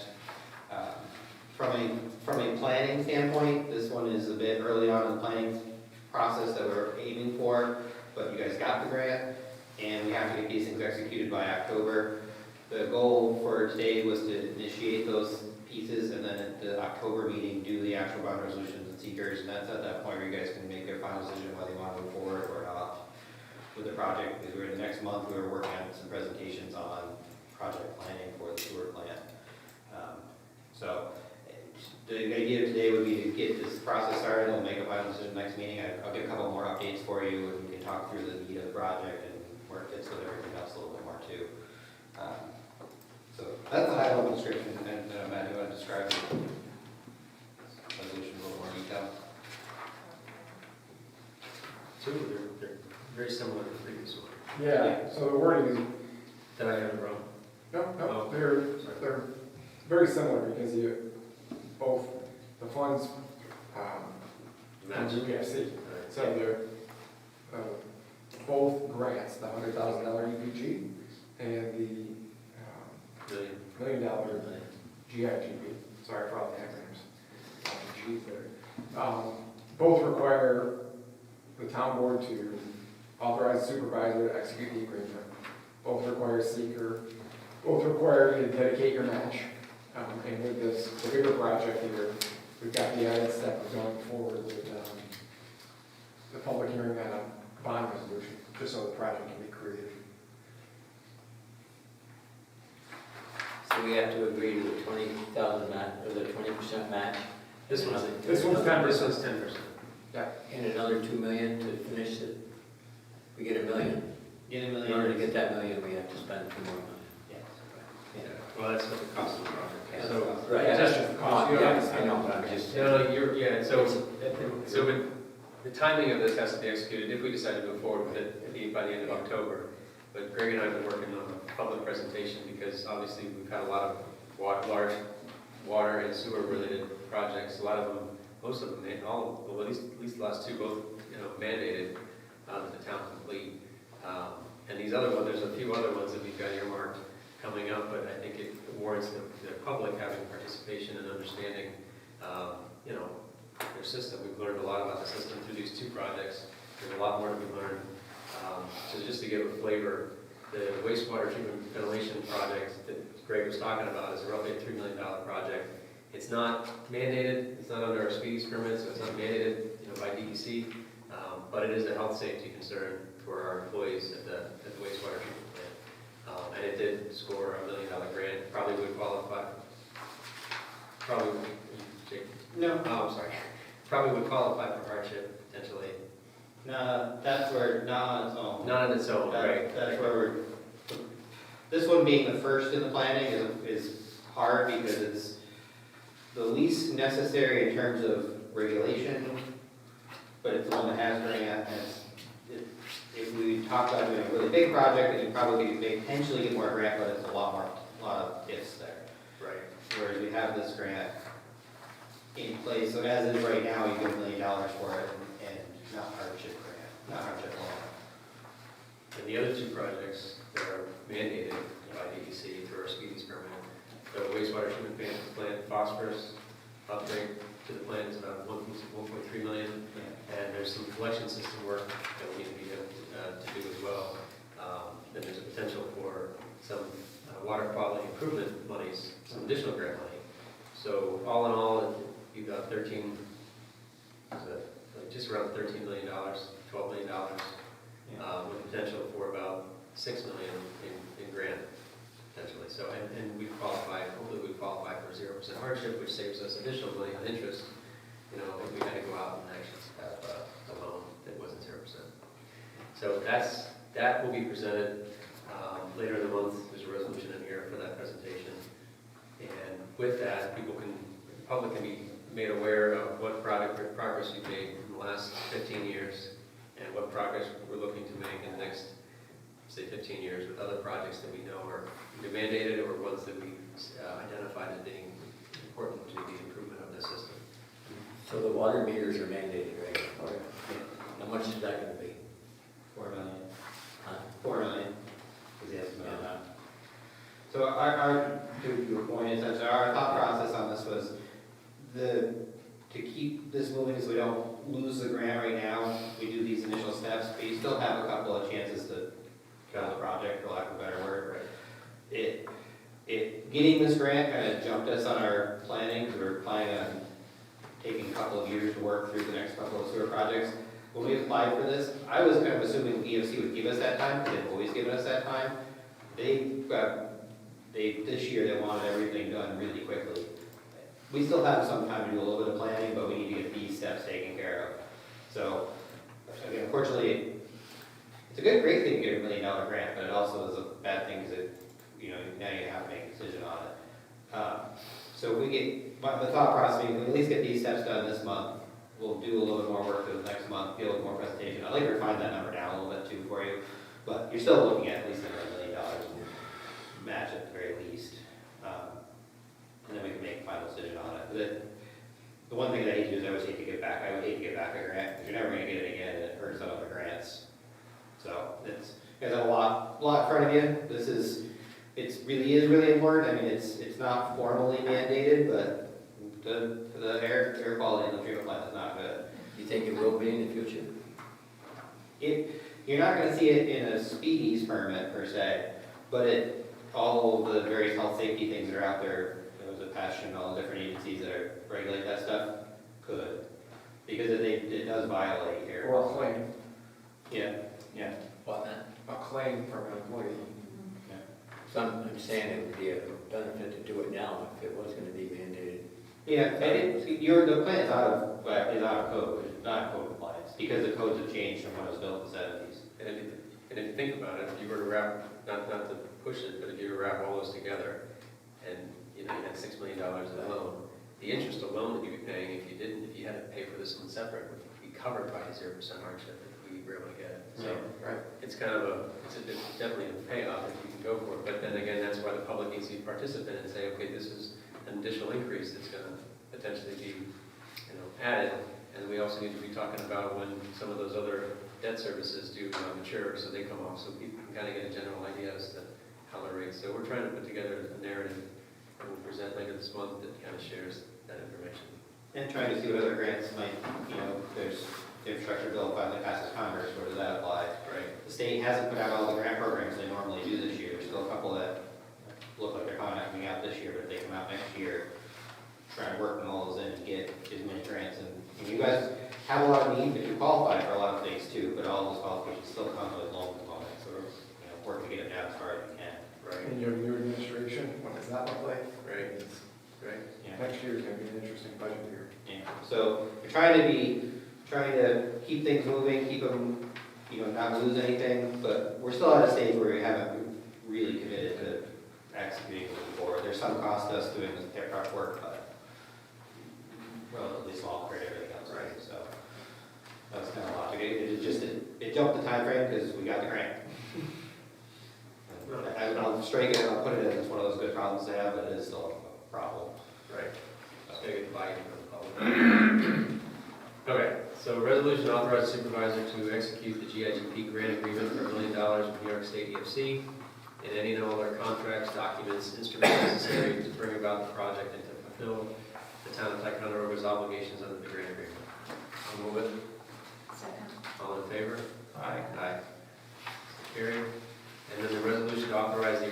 S9: From a planning standpoint, this one is a bit early on in the planning process that we're aiming for, but you guys got the grant, and we have to get these things executed by October. The goal for today was to initiate those pieces, and then at the October meeting, do the actual bond resolutions and seekers, and that's at that point where you guys can make a final decision whether you want to move forward or not with the project, because we're in the next month, we were working on some presentations on project planning for the sewer plant. So the idea today would be to get this process started, and we'll make a final decision next meeting. I'll give a couple more updates for you, and we can talk through the need of the project and where it fits with everything else a little bit more too. So that's a high level description, and Matt, do you want to describe the resolution in a little more detail?
S6: They're very similar to the previous one.
S7: Yeah, so the wording is,
S6: Did I have it wrong?
S7: no, they're very similar because both the funds,
S6: Match.
S7: from UEFC.
S6: Right.
S7: So they're, both grants, the $100,000 EPG and the $1 million GIGB, sorry for all the acronyms, G's there. Both require the town board to authorize the supervisor to execute the agreement. Both require seeker, both require you to dedicate your match. And with this, the bigger project here, we've got the added step of going forward with the public hearing on a bond resolution, just so the project can be created.
S2: So we have to agree to the 20,000 match, or the 20% match?
S6: This one's 10%.
S7: This one's 10%.
S6: This one's 10%.
S2: And another 2 million to finish it? We get $1 million.
S9: Get $1
S2: In
S9: million.
S2: order to get that $1 million, we have to spend 2 more money.
S9: Yes.
S6: Yeah, well, that's what the cost of the project.
S2: Yeah.
S6: So,
S2: Right,
S7: That's
S2: that's
S7: just the cost. You don't have to
S2: yeah, I
S7: spend
S2: know,
S7: it.
S2: but I'm just.
S6: no, yeah, so with, the timing of this has to be executed if we decide to move forward with it by the end of October. But Greg and I have been working on a public presentation because obviously we've had a lot of large water and sewer related projects. A lot of them, most of them, well, at least the last two, both, mandated that the town complete. And these other ones, there's a few other ones that we've got earmarked coming up, but I think it warrants the public having participation and understanding, their system. We've learned a lot about the system through these two projects. There's a lot more to be learned. So just to give a flavor, the wastewater treatment ventilation project that Greg was talking about is roughly a $3 million project. It's not mandated, it's not under our speedies permit, so it's not mandated, by DEC, but it is a health safety concern for our employees at the wastewater treatment plant. And it did score a $1 million grant, probably would qualify. Jake?
S9: No.
S6: Oh, I'm sorry. Probably would qualify for hardship, potentially.
S9: No, that's where, not on its own.
S6: Not on its own, right?
S9: That's where This one being the first in the planning is hard because it's the least necessary in terms of regulation, but it's the one that has grant, and if we talk about doing a really big project, then you probably could potentially get more grant, but it's a lot of ifs there.
S6: Right.
S9: Whereas we have this grant in place, so as is right now, you get $1 million for it, and not hardship grant, not hardship loan.
S6: And the other two projects that are mandated by DEC through our speedies permit, the wastewater treatment plant phosphorus upgrade to the plant is about 1.3 million. And there's some collection system work that we need to do as well. Then there's a potential for some water quality improvement monies, some additional grant money. So all in all, you've got just around $13 million, $12 million, with potential for about $6 million in grant potentially. So, and we qualify, hopefully we qualify for 0% hardship, which saves us additional money on interest. You know, if we had to go out and actually have a loan that wasn't 0%. So that will be presented later in the month. There's a resolution in here for that presentation. And with that, the public can be made aware of what progress we've made in the last 15 years and what progress we're looking to make in the next, say, 15 years with other projects that we know are either mandated or ones that we identified as being important to the improvement of the system.
S2: So the water meters are mandated, right? How much is that gonna be?
S9: 4 million.
S2: Huh?
S9: 4 million is the estimate.
S2: Yeah.
S9: So to your point, essentially, our thought process on this was to keep this moving so we don't lose the grant right now, we do these initial steps, but you still have a couple of chances to kill the project, for lack of a better word. Getting this grant kind of jumped us on our planning, because we were planning on taking a couple of years to work through the next couple of sewer projects. When we applied for this, I was kind of assuming EFC would give us that time, because they've always given us that time. This year, they wanted everything done really quickly. We still have some time to do a little bit of planning, but we need to get these steps taken care of. So, again, unfortunately, it's a great thing to get $1 million grant, but it also is a bad thing because now you have to make a decision on it. So the thought process being, we at least get these steps done this month. We'll do a little bit more work for the next month, get a little more presentation. I'd like to refine that number down a little bit too for you, but you're still looking at least $1 million match at the very least. And then we can make a final decision on it. The one thing that I hate to do is I would hate to get back a grant, because you're never going to get it again, and it hurts on other grants. So you guys have a lot in front of you. It really is really important. I mean, it's not formally mandated, but the air quality in the treatment plant is not good.
S2: You think it will be in the future?
S9: You're not going to see it in a speedies permit per se, but all of the various health safety things that are out there, the passion, all the different agencies that regulate that stuff could, because it does violate air.
S7: Or a claim,
S9: Yeah.
S2: What, man?
S7: a claim from an employee.
S2: I'm saying it would be a benefit to do it now if it was gonna be mandated.
S9: Yeah, and the plant is out of code, it's not in code compliance, because the codes have changed from when it was built in the 70s.
S6: And if you think about it, if you were to wrap, not to push it, but if you were to wrap all those together, and you had $6 million in loan, the interest alone that you'd be paying if you had to pay for this one separate would be covered by 0% hardship if we were able to get it. So
S7: Right.
S6: it's kind of it's definitely a payoff if you can go for it. But then again, that's why the public needs to be participant and say, okay, this is an additional increase that's going to potentially be added. And we also need to be talking about when some of those other debt services do mature, so they come off, so people can kind of get a general idea as to how they're rates. So we're trying to put together a narrative that we'll present later this month that kind of shares that information.
S9: And trying to see what other grants might, there's the infrastructure bill finally passes Congress, where does that apply?
S6: Right.
S9: The state hasn't put out all the grant programs they normally do this year. There's still a couple that look like they're coming out this year, but if they come out next year, trying to work all those in and get as many grants. And you guys have a lot of need, but you qualify for a lot of things too, but all those qualifications still come with loan components. So we're working to get it down as far as we can.
S6: Right.
S7: In your new administration, what does that look like?
S6: Right. Right.
S9: Yeah.
S7: Next year is going to be an interesting budget year.
S9: Yeah. So we're trying to keep things moving, keep them, not lose anything, but we're still at a stage where we really committed to executing moving forward. There's some cost to us doing this prep work, but relatively small compared to everything else, right? So that was kind of logic. It jumped the time frame because we got the grant. I'll strike it and I'll put it in as one of those good problems to have, but it is still a problem.
S6: Right. Gotta get the buy-in from the public. Okay, so resolution authorizes supervisor to execute the GIGP grant agreement for $1 million with New York State EFC and any and all other contracts, documents, instruments necessary to bring about the project and to fulfill the town of Ticonderoga's obligations under the grant agreement. I'll move it.
S1: Second.
S6: All in favor?
S5: Aye.
S6: Aye. So carried. And then the resolution to authorize the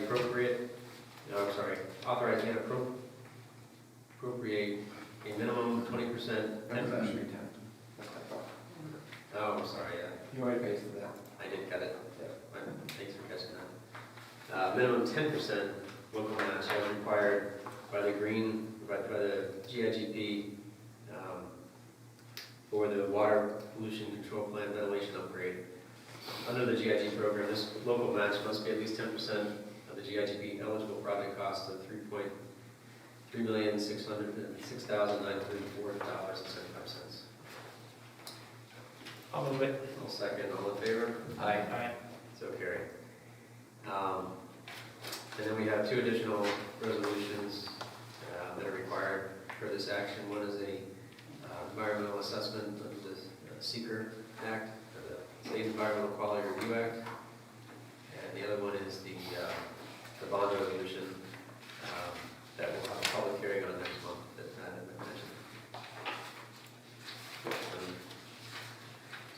S6: authorize and appropriate a minimum 20%.
S7: Remember that should be 10. That's typo.
S6: Oh, I'm sorry, yeah,
S7: You might have pasted that.
S6: I did cut it. Thanks for catching that. Minimum 10% local match as required by the GIGP for the water pollution control plant ventilation upgrade. Under the GIG program, this local match must be at least 10% of the GIGP eligible project cost of $3,606,934.75.
S5: I'll move it.
S6: I'll second. All in favor?
S2: Aye.
S5: Aye.
S6: So carried. And then we have two additional resolutions that are required for this action. One is a environmental assessment under the Seeker Act, or the State Environmental Quality Review Act. And the other one is the bond resolution that we'll have a public hearing on next month that Matt had mentioned.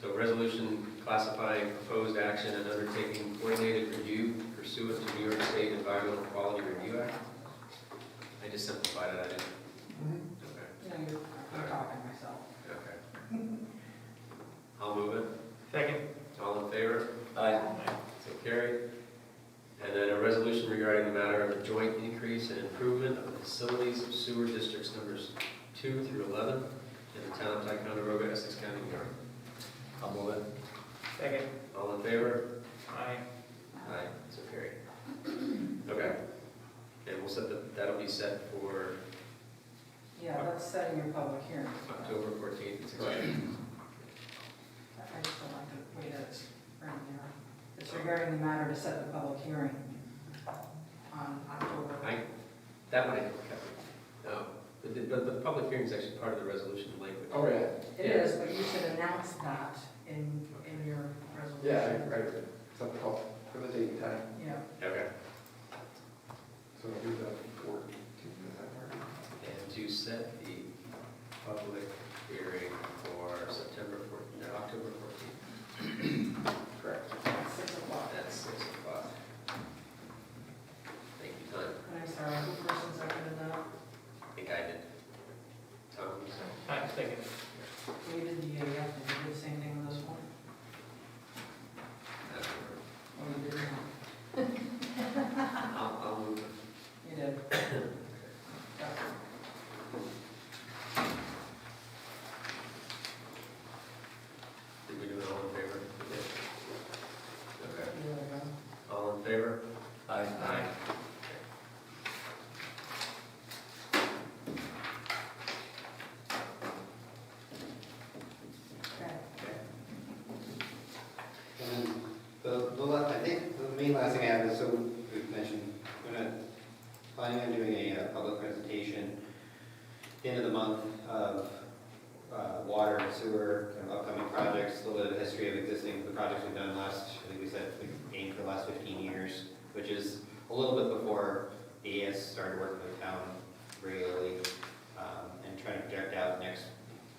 S6: So resolution classifying proposed action and undertaking coordinated review pursuant to New York State Environmental Quality Review Act. I just simplified it, I didn't. Okay.
S4: I'm talking myself.
S6: Okay. I'll move it.
S5: Second.
S6: All in favor?
S2: Aye.
S6: So carried. And then a resolution regarding the matter of a joint increase and improvement of the facilities of sewer districts numbers 2 through 11 in the town of Ticonderoga, Essex County, New York.
S2: I'll move it.
S5: Second.
S6: All in favor?
S5: Aye.
S6: Aye, so carried. Okay. And we'll set that'll be set for
S4: Yeah, that's setting your public hearing.
S6: October 14th. at 6
S7: Right.
S6: p.m.
S4: I just don't like the way that it's written there. It's regarding the matter to set the public hearing on October.
S6: That one I kept. No, but the public hearing is actually part of the resolution language.
S7: Oh, yeah.
S4: It is, but you should announce that in your resolution.
S7: Yeah, right. Something called for the date and time.
S4: Yeah.
S6: Okay.
S7: So it'll be the 14th. Is that right?
S6: And to set the public hearing for October 14th.
S7: Correct.
S4: At 6 o'clock.
S6: At 6 o'clock. Thank you, Tom.
S4: And I'm sorry, who first and seconded that?
S6: I think I did. Tom,
S5: Aye, second.
S4: We did the EAF, did you do the same thing with this one? Oh, you did not.
S6: I'll move.
S4: You did.
S6: Did we do it all in favor? We did. Okay.
S4: Yeah.
S6: All in favor?
S2: Aye.
S4: Okay.
S9: And I think the main last thing I have is, so we've mentioned, planning on doing a public presentation at the end of the month of water and sewer, kind of upcoming projects, a little bit of history of the projects we've done I think we said we've aimed for the last 15 years, which is a little bit before AES started working with the town regularly, and trying to project out the next,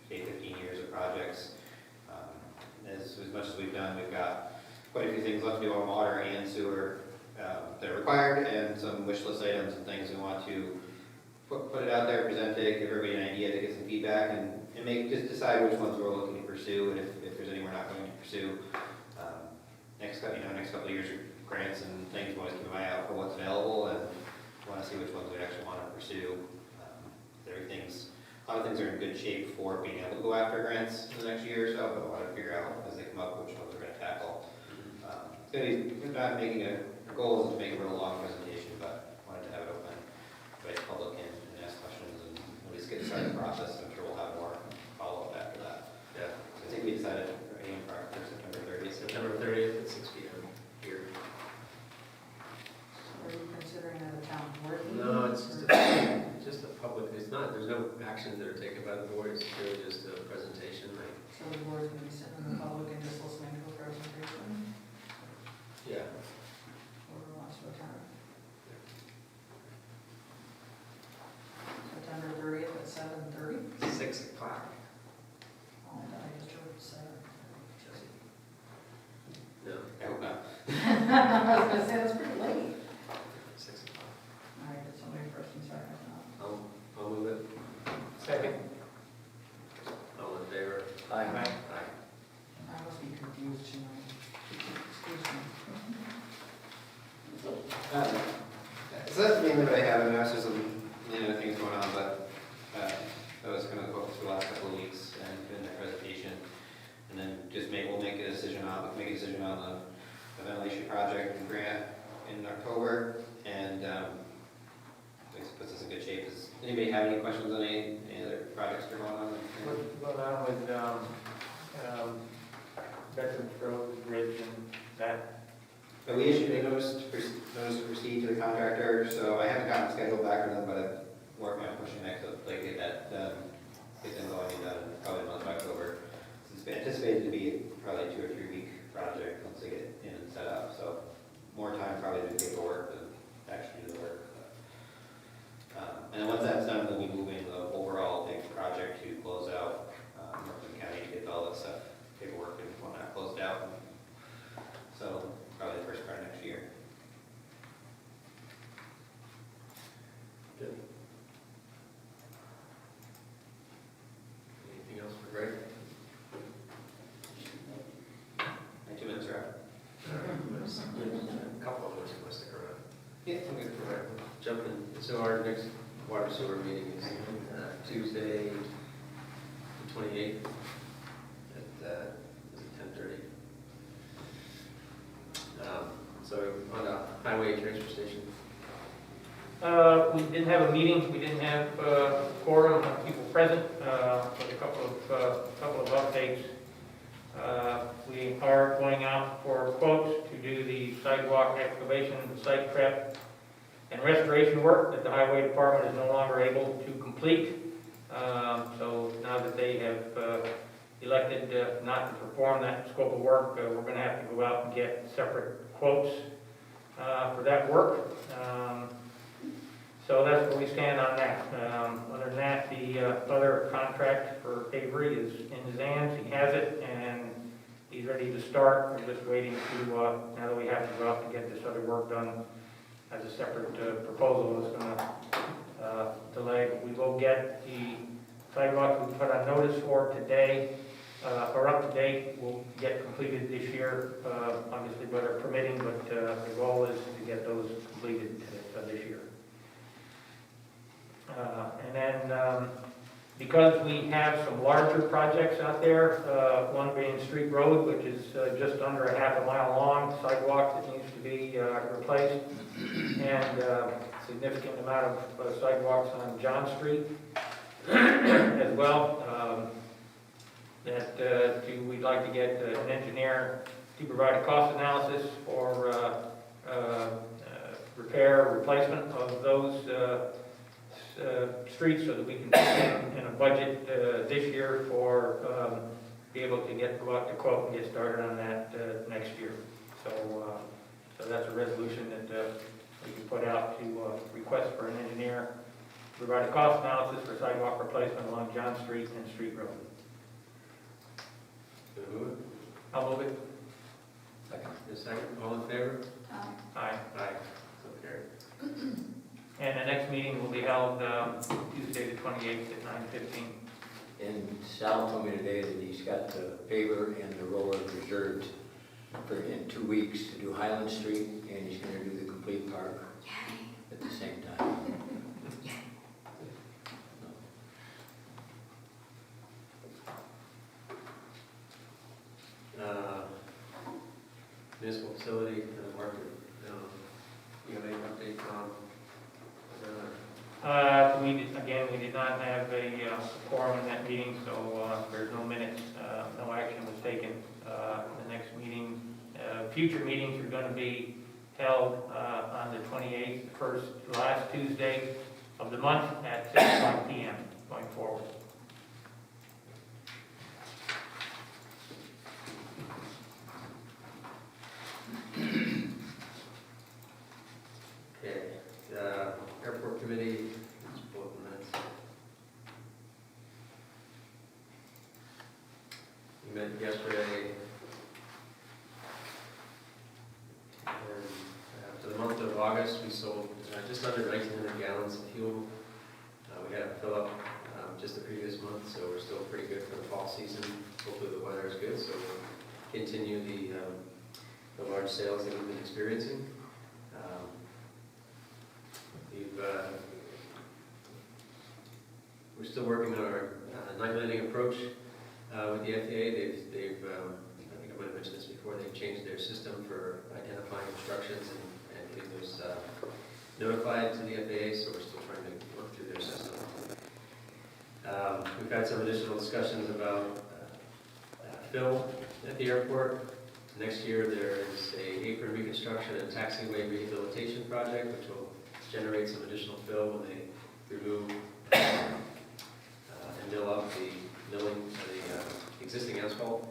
S9: say, 15 years of projects. As much as we've done, we've got quite a few things left to do on water and sewer that are required, and some wish list items and things we want to put it out there, present it, give everybody an idea to get some feedback, and just decide which ones we're looking to pursue, and if there's any we're not going to pursue. Next couple of years of grants and things, we always keep an eye out for what's available, and want to see which ones we actually want to pursue. A lot of things are in good shape for being able to go after grants in the next year or so, but I want to figure out as they come up which ones we're going to tackle. It's going to be, we're not making a goal isn't to make a real long presentation, but wanted to have it open, invite the public in and ask questions and at least get started the process. I'm sure we'll have more follow-up after that.
S6: Yeah,
S9: So I think we decided we're aiming for September 30th.
S6: September 30th at 6 p.m. here.
S4: Are you considering that a town board meeting?
S6: No, it's just a public, it's not, there's no actions that are taken by the board, it's really just a presentation, like,
S4: So the board's gonna be sitting in the public and just listening to a presentation,
S6: yeah.
S4: whoever wants to attend. September 30th at 7:30?
S6: 6 o'clock.
S4: Oh, I just heard 7.
S6: No,
S9: I hope not.
S4: I was gonna say, that's pretty late.
S6: 6 o'clock.
S4: All right, did somebody first and second?
S6: I'll move it.
S5: Second.
S6: All in favor?
S2: Aye.
S6: Aye.
S4: I must be confused tonight. Excuse me.
S9: So that's mainly what I have. I know there's a million other things going on, but that was kind of the focus for the last couple of weeks and in the presentation. And then just we'll make a decision on the ventilation project and grant in October. And this puts us in good shape. Does anybody have any questions on any other projects that are going on?
S5: What's going on with Veterans Road Bridge and that?
S9: But we issued a notice to proceed to the contractor, so I haven't gotten a schedule back from them, but I'm working on pushing that to like get that done, get them going done probably in the month of October. It's anticipated to be probably a 2 or 3 week project once they get in and set up, so more time probably to do paperwork than actually do the work. And then once that's done, then we move into the overall big project to close out Northern County to get all that stuff, paperwork and whatnot closed out. So probably the first part of next year.
S6: Good. Anything else for Greg?
S9: My 2 minutes are up.
S6: A couple of us must stick around.
S9: Yeah, I'm good.
S6: All right, jump in. So our next water sewer meeting is Tuesday, the 28th at 10:30. So on the highway transfer station.
S5: We didn't have a meeting, we didn't have quorum of people present, with a couple of updates. We are going out for quotes to do the sidewalk excavation, site prep, and restoration work that the highway department is no longer able to complete. So now that they have elected not to perform that scope of work, we're going to have to go out and get separate quotes for that work. So that's where we stand on that. Other than that, the other contract for Avery is in his hands. He has it, and he's ready to start. We're just waiting to, now that we have to go out and get this other work done as a separate proposal, is going to delay. We will get the sidewalks we put on notice for today, are up to date, will get completed this year, obviously weather permitting, but the goal is to get those completed this year. And then, because we have some larger projects out there, one being Street Road, which is just under a half a mile long, sidewalk that needs to be replaced, and significant amount of sidewalks on John Street as well. We'd like to get an engineer to provide a cost analysis for repair, replacement of those streets so that we can put in a budget this year for be able to go out to quote and get started on that next year. So that's a resolution that we can put out to request for an engineer to provide a cost analysis for sidewalk replacement along John Street and Street Road.
S6: Gonna move it?
S5: I'll move it.
S2: Second.
S6: In a second, all in favor?
S5: Aye.
S6: Aye. So carried.
S5: And the next meeting will be held Tuesday the 28th at 9:15.
S2: And Sal told me today that he's got the paver and the roller reserved in 2 weeks to do Highland Street, and he's gonna do the complete park at the same time.
S6: Municipal facility, market,
S5: we did not have a quorum in that meeting, so there's no minutes, no action was taken. The next meeting, future meetings are going to be held on the 28th, last Tuesday of the month at 6:00 p.m. going forward.
S6: Okay, airport committee, let's pull up the minutes. We met yesterday. And for the month of August, we sold just under 1,900 gallons of fuel. We had to fill up just the previous month, so we're still pretty good for the fall season. Hopefully the weather is good, so we'll continue the large sales that we've been experiencing. We're still working on our night landing approach with the FAA. They've I think I might have mentioned this before, they've changed their system for identifying obstructions and getting those notified to the FAA, so we're still trying to work through their system. We've had some additional discussions about fill at the airport. Next year there is a apron reconstruction and taxiway rehabilitation project, which will generate some additional fill when they remove and mill up the existing asphalt.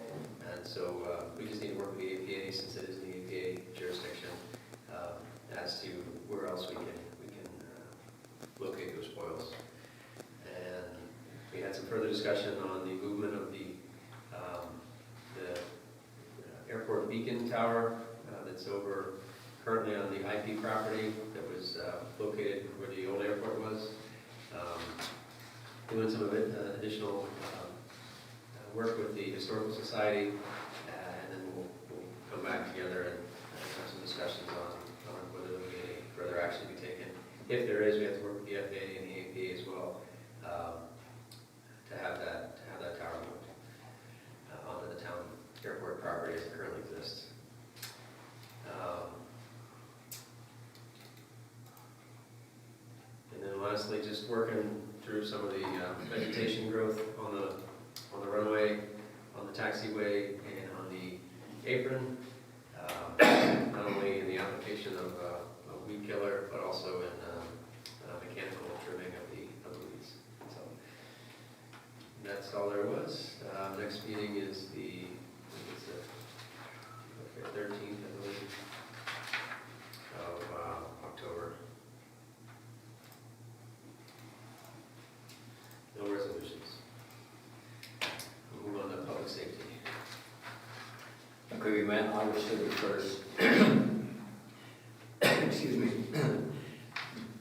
S6: And so we just need to work with the APA, since it is in the APA jurisdiction, as to where else we can locate those spoils. And we had some further discussion on the movement of the airport beacon tower that's over currently on the IP property that was located where the old airport was. Doing some additional work with the Historical Society, and then we'll come back together and have some discussions on whether there will be any further action to be taken. If there is, we have to work with the FAA and the APA as well to have that tower moved onto the town airport property as it currently exists. And then lastly, just working through some of the vegetation growth on the runway, on the taxiway, and on the apron. Not only in the application of weed killer, but also in mechanical trimming of the weeds. So that's all there was. Next meeting is the 13th, I believe, of October. No resolutions. We'll move on to public safety.
S2: Okay, we met August 31st. Excuse me.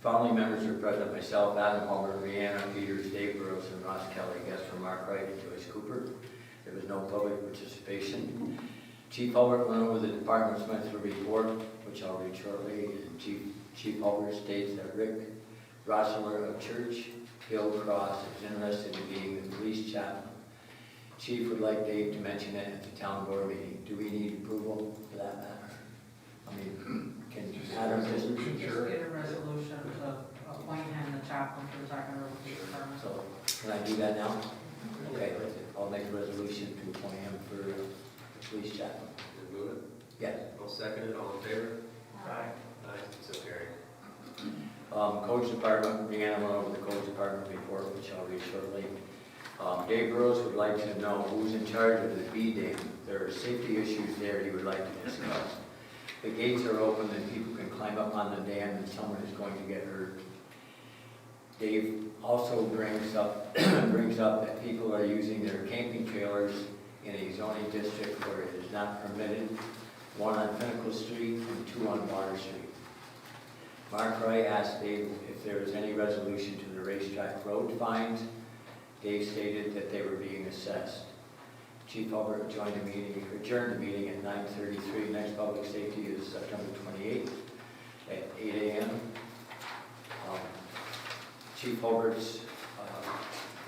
S2: Following members are present: myself, Adam Homer, Rihanna Peters, Dave Burrows, and Ross Kelly. Guests from Mark Wright and Joyce Cooper. There was no public participation. Chief Hulbert went over the department's monthly report, which I'll read shortly. And Chief Hulbert states that Rick Rossler of Church Hill Cross is interested in being the police chaplain. Chief would like Dave to mention it at the town board meeting. Do we need approval for that matter? I mean, can Adam just...
S4: Just get a resolution to appoint him the chaplain for the Ticonderoga Police Department.
S2: So, can I do that now? Okay, I'll make a resolution to appoint him for the police chaplain.
S6: Did move it?
S2: Yes.
S6: I'll second it. All in favor?
S5: Aye.
S6: Aye, so carried.
S2: Coach department, Deanna went over the coach department report, which I'll read shortly. Dave Burrows would like to know who's in charge of the B dam. There are safety issues there he would like to discuss. The gates are open and people can climb up on the dam and someone is going to get hurt. Dave also brings up that people are using their camping trailers in a zoning district where it is not permitted, one on Pinnacle Street and two on Water Street. Mark Wright asked Dave if there was any resolution to the racetrack road fines. Dave stated that they were being assessed. Chief Hulbert adjourned the meeting at 9:33. Next public safety is September 28th at 8 a.m. Chief Hulbert's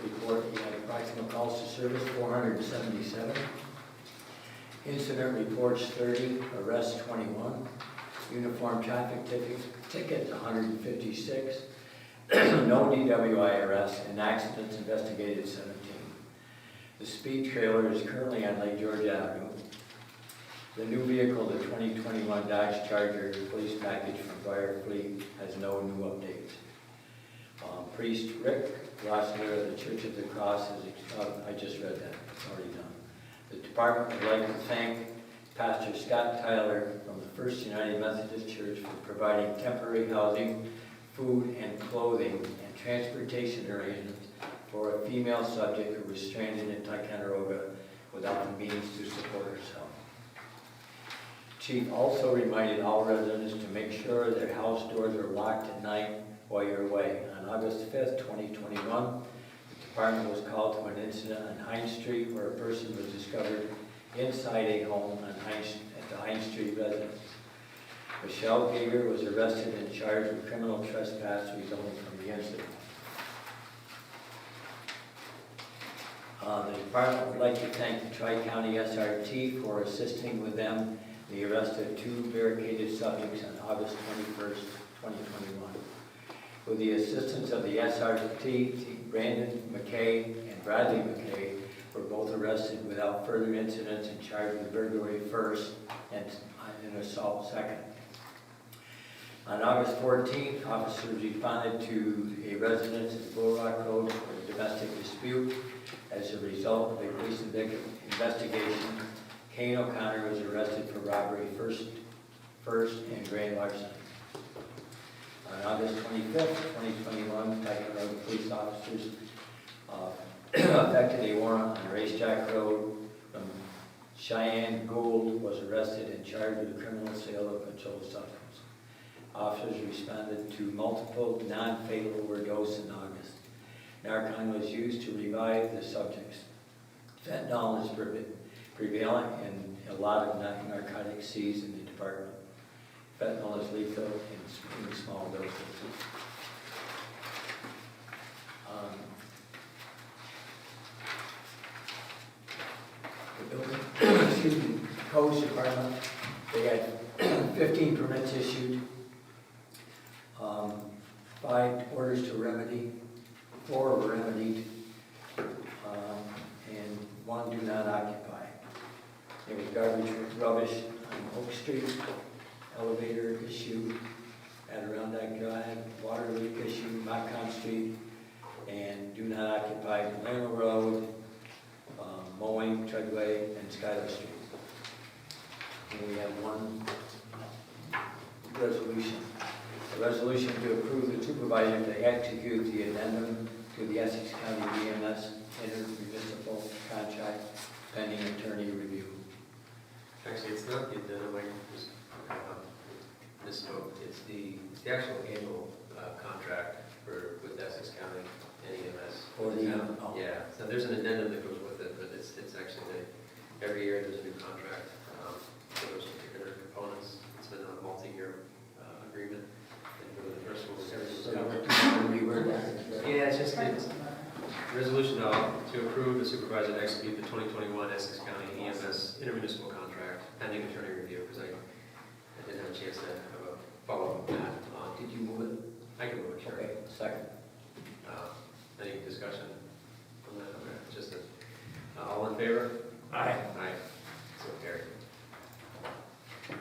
S2: report, he had approximate calls to service 477. Incident reports 30, arrests 21. Uniform traffic tickets 156. No DWI arrests and accidents investigated 17. The speed trailer is currently on Lake George Avenue. The new vehicle, the 2021 Dodge Charger police package from Fire Fleet, has no new updates. Priest Rick Rossler of the Church of the Cross has, I just read that, it's already done. The department would like to thank Pastor Scott Tyler from the First United Methodist Church for providing temporary housing, food and clothing, and transportation arrangements for a female subject who was stranded in Ticonderoga without the means to support herself. Chief also reminded all residents to make sure their house doors are locked at night while you're away. On August 5th, 2021, the department was called to an incident on Hines Street where a person was discovered inside a home on at the Hines Street residence. Michelle Gager was arrested and charged with criminal trespass resulting from the incident. The department would like to thank the Tri-County SRT for assisting with them in the arrest of 2 barricaded subjects on August 21st, 2021. With the assistance of the SRT, Brandon McKay and Bradley McKay were both arrested without further incidents and charged with burglary first and assault second. On August 14th, officers responded to a residence at Bull Rock Road for a domestic dispute. As a result of a police investigation, Kane O'Connor was arrested for robbery first and grand larceny. On August 25th, 2021, Ticonderoga police officers effected a warrant on Racetrack Road. Cheyenne Gould was arrested and charged with criminal sale of controlled substance. Officers responded to multiple non-fatal overdose in August. Narcan was used to revive the subjects. Fentanyl is prevalent in a lot of narcotic seized in the department. Fentanyl is lethal in small doses. The building, excuse me, codes department, they had 15 permits issued, 5 orders to remedy, 4 were remedied, and 1 do not occupy. There was garbage rubbish on Oak Street, elevator issue at Adirondack Drive, water leak issue, Montcalm Street, and do not occupy Palermo Road, mowing, Treadway, and Schuyler Street. And we have 1 resolution. A resolution to approve the supervisor to execute the addendum to the Essex County EMS intermunicipal contract pending attorney review.
S6: Actually, it's not the addendum, I just misspoke. It's the actual annual contract with Essex County and EMS.
S2: Or the, oh.
S6: Yeah, so there's an addendum that goes with it, but it's actually, every year there's a new contract for those particular components. It's been a multi-year agreement. And for the first one, everything's
S2: So
S6: covered.
S2: reword that.
S6: Yeah, it's resolution to approve the supervisor to execute the 2021 Essex County EMS intermunicipal contract pending attorney review, because I didn't have a chance to have a follow-up on that.
S2: Did you move it?
S6: I can move it, sure.
S2: Okay, second.
S6: Any discussion on that? Okay, just all in favor?
S5: Aye.
S6: Aye. So carried. Okay.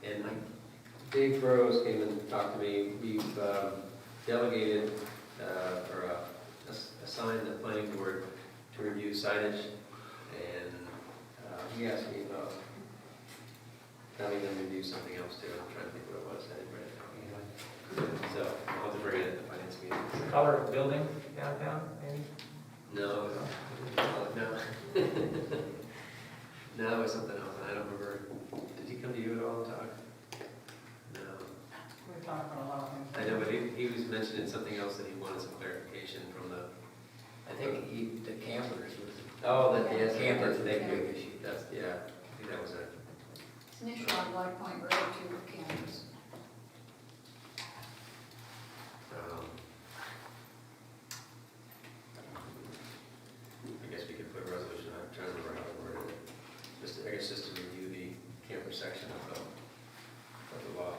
S6: And Dave Burrows came and talked to me. We've delegated or assigned the planning board to review signage, and he asked me about having them review something else too. I'm trying to think what it was. I didn't write it down. So I'll have to bring it at the finance meeting.
S5: Color of building downtown, maybe?
S6: No, no. No, it was something else. I don't remember. Did he come to you at all and talk? No.
S4: We're talking about a lot of things.
S6: I know, but he was mentioning something else that he wanted some clarification from the.
S2: I think the campers was.
S6: Oh, that, yes,
S2: Campers,
S6: that's,
S2: big issue.
S6: that's, yeah, I think that was it.
S1: It's an issue on Black Point Road too, with cameras.
S6: I guess we could put a resolution, I'm trying to remember how to word it. Just, I guess just to review the camper section of the law.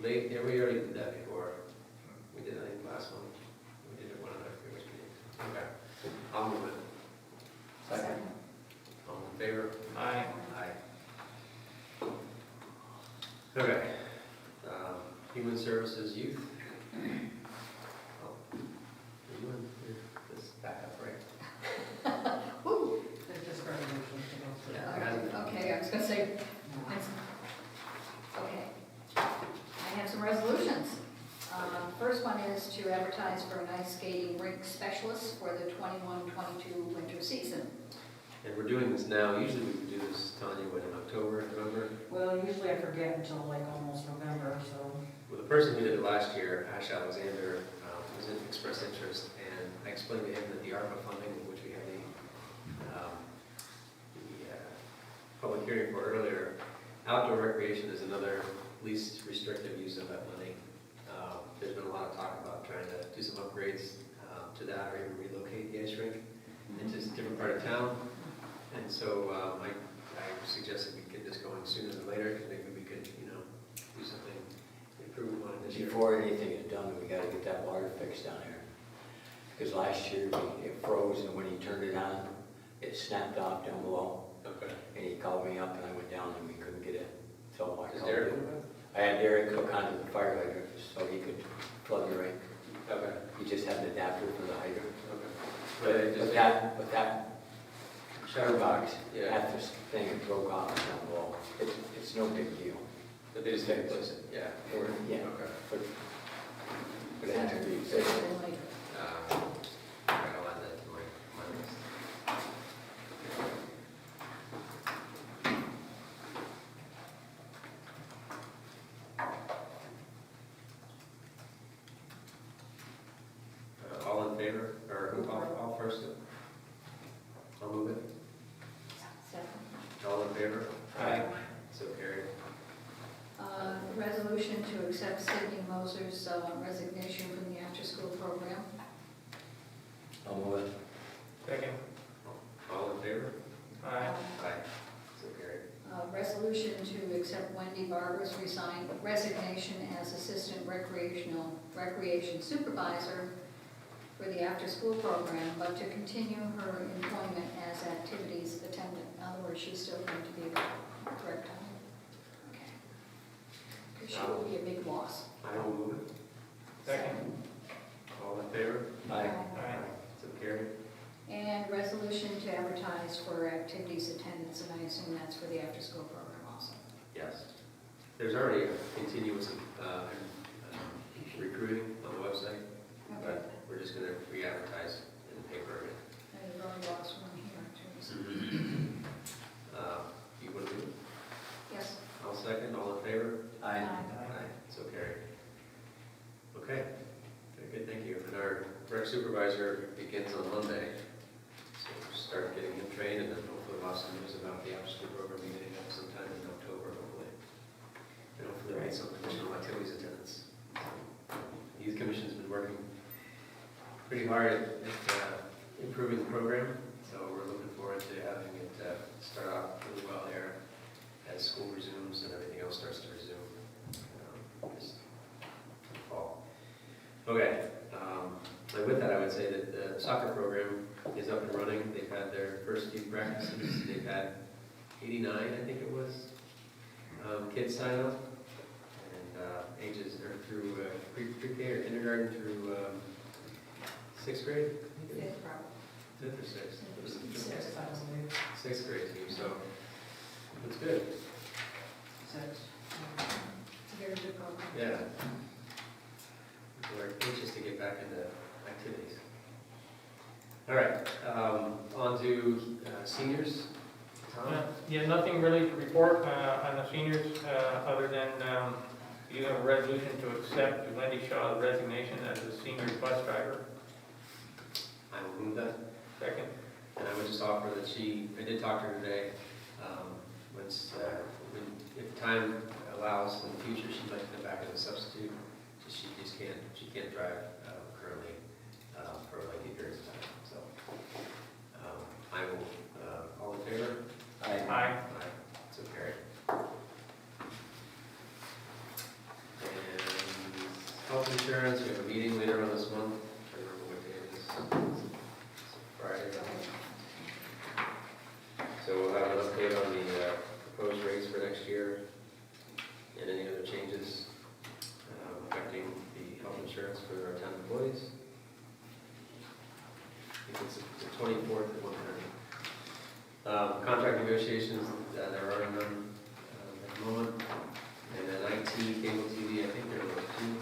S6: Yeah, we already did that before. We did, I think, last one. We did it one of our previous meetings. Okay. I'll move it.
S2: Second.
S6: All in favor?
S5: Aye.
S6: Aye. Okay. Human Services Youth. Oh, you and this backup, right?
S1: Woo.
S4: They're just resolutions to go through.
S6: Yeah, it hasn't-
S1: Okay, I was gonna say, okay. I have some resolutions. First one is to advertise for an ice skating rink specialist for the 21-22 winter season.
S6: And we're doing this now. Usually we would do this, Tanya, what, in October, November?
S4: Well, usually I forget until like almost November, so.
S6: Well, the person who did it last year, Ash Alexander, was in expressed interest, and I explained to him that the ARPA funding, which we had the public hearing for earlier, outdoor recreation is another least restrictive use of that money. There's been a lot of talk about trying to do some upgrades to that, or even relocate the ice rink into a different part of town. And so I suggested we get this going sooner than later, because maybe we could, do something, improve on it this year.
S2: Before anything is done, we gotta get that water fixed down there. Because last year, it froze, and when he turned it on, it snapped off down below.
S6: Okay.
S2: And he called me up, and I went down, and we couldn't get it. So I
S6: Is
S2: called
S6: Derek
S2: him.
S6: doing
S2: I had Derek hook onto the fire hydrant, so he could plug the rink.
S6: that? Okay.
S2: He just had an adapter for the hydrant.
S6: Okay. But it just,
S2: But that shutter box,
S6: Yeah.
S2: half this thing, it broke off down below. It's no big deal.
S6: but they just didn't place it, yeah.
S2: Yeah,
S6: Okay.
S2: but it had to be
S1: Sooner
S2: fixed.
S1: than later.
S6: I'll add that to my list. All in favor, or who, all first? I'll move it.
S1: Second.
S6: All in favor?
S2: Aye.
S6: So carried.
S1: Resolution to accept Sydney Moser's resignation from the after-school program.
S2: I'll move it.
S5: Second.
S6: All in favor?
S5: Aye.
S6: Aye. So carried.
S1: Resolution to accept Wendy Barber's resignation as Assistant Recreation Supervisor for the after-school program, but to continue her employment as activities attendant. In other words, she's still going to be the director. Okay. Because she will be a big loss.
S6: I will move it.
S5: Second.
S6: All in favor?
S2: Aye.
S5: Aye.
S6: So carried.
S1: And resolution to advertise for activities attendance, and I assume that's for the after-school program also.
S6: Yes. There's already a continuous recruiting on the website,
S1: Okay.
S6: but we're just going to re-advertise in the paper again.
S1: And you've already lost one here, too. so-
S6: You want to do it?
S1: Yes.
S6: I'll second. All in favor?
S2: Aye.
S6: Aye. So carried. Okay. Very good, thank you. And our rec supervisor begins on Monday. So we'll start getting him trained, and then hopefully we'll have some news about the after-school program beginning up sometime in October, hopefully. And hopefully we'll get some additional activities attendance. Youth Commission's been working pretty hard at improving the program, so we're looking forward to having it start off really well there as school resumes and everything else starts to resume this fall. Okay, and with that, I would say that the soccer program is up and running. They've had their first few practices. They've had 89, I think it was, kids sign up, and ages are through pre-K or kindergarten through 6th grade.
S1: Fifth, probably.
S6: 5th or 6th? It was the
S4: Six, I believe.
S6: 6th grade team, so it's good.
S4: Six.
S1: It's a very good program.
S6: Yeah. We're anxious to get back into activities. All right, on to seniors. Tom?
S5: Yeah, nothing really to report on the seniors, other than you have a resolution to accept Wendy Shaw's resignation as a senior bus driver.
S6: I will move that.
S5: Second.
S6: And I would just offer that I did talk to her today, if time allows in the future, she'd like to come back as a substitute. She can't drive currently for lengthy periods of time, so. I will, all in favor?
S2: Aye.
S5: Aye.
S6: Aye, so carried. And it's the 24th at 1:30. Contract negotiations, there are none at the moment. And then IT, cable TV, I think there were 2 coming.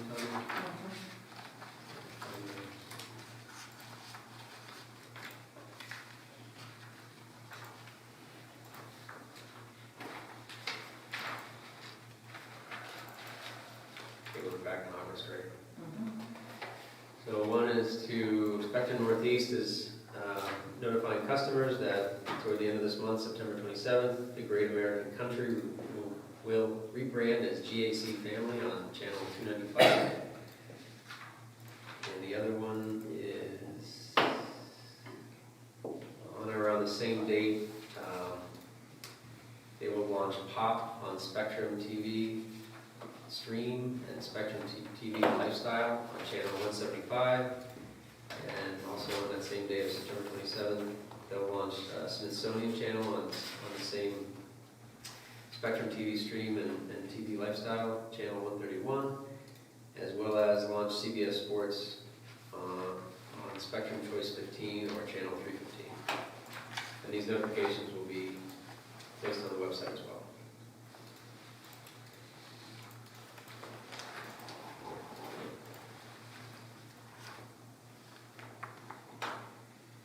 S6: They were back in August, right? So one is to, Spectrum Northeast is notifying customers that toward the end of this month, September 27th, the Great American Country will rebrand as GAC Family on channel 295. And the other one is on or around the same date. They will launch Pop on Spectrum TV Stream and Spectrum TV Lifestyle on channel 175. And also on that same day of September 27th, they'll launch Smithsonian Channel on the same Spectrum TV Stream and TV Lifestyle, channel 131, as well as launch CBS Sports on Spectrum Choice 15 or channel 315. And these notifications will be placed on the website as well.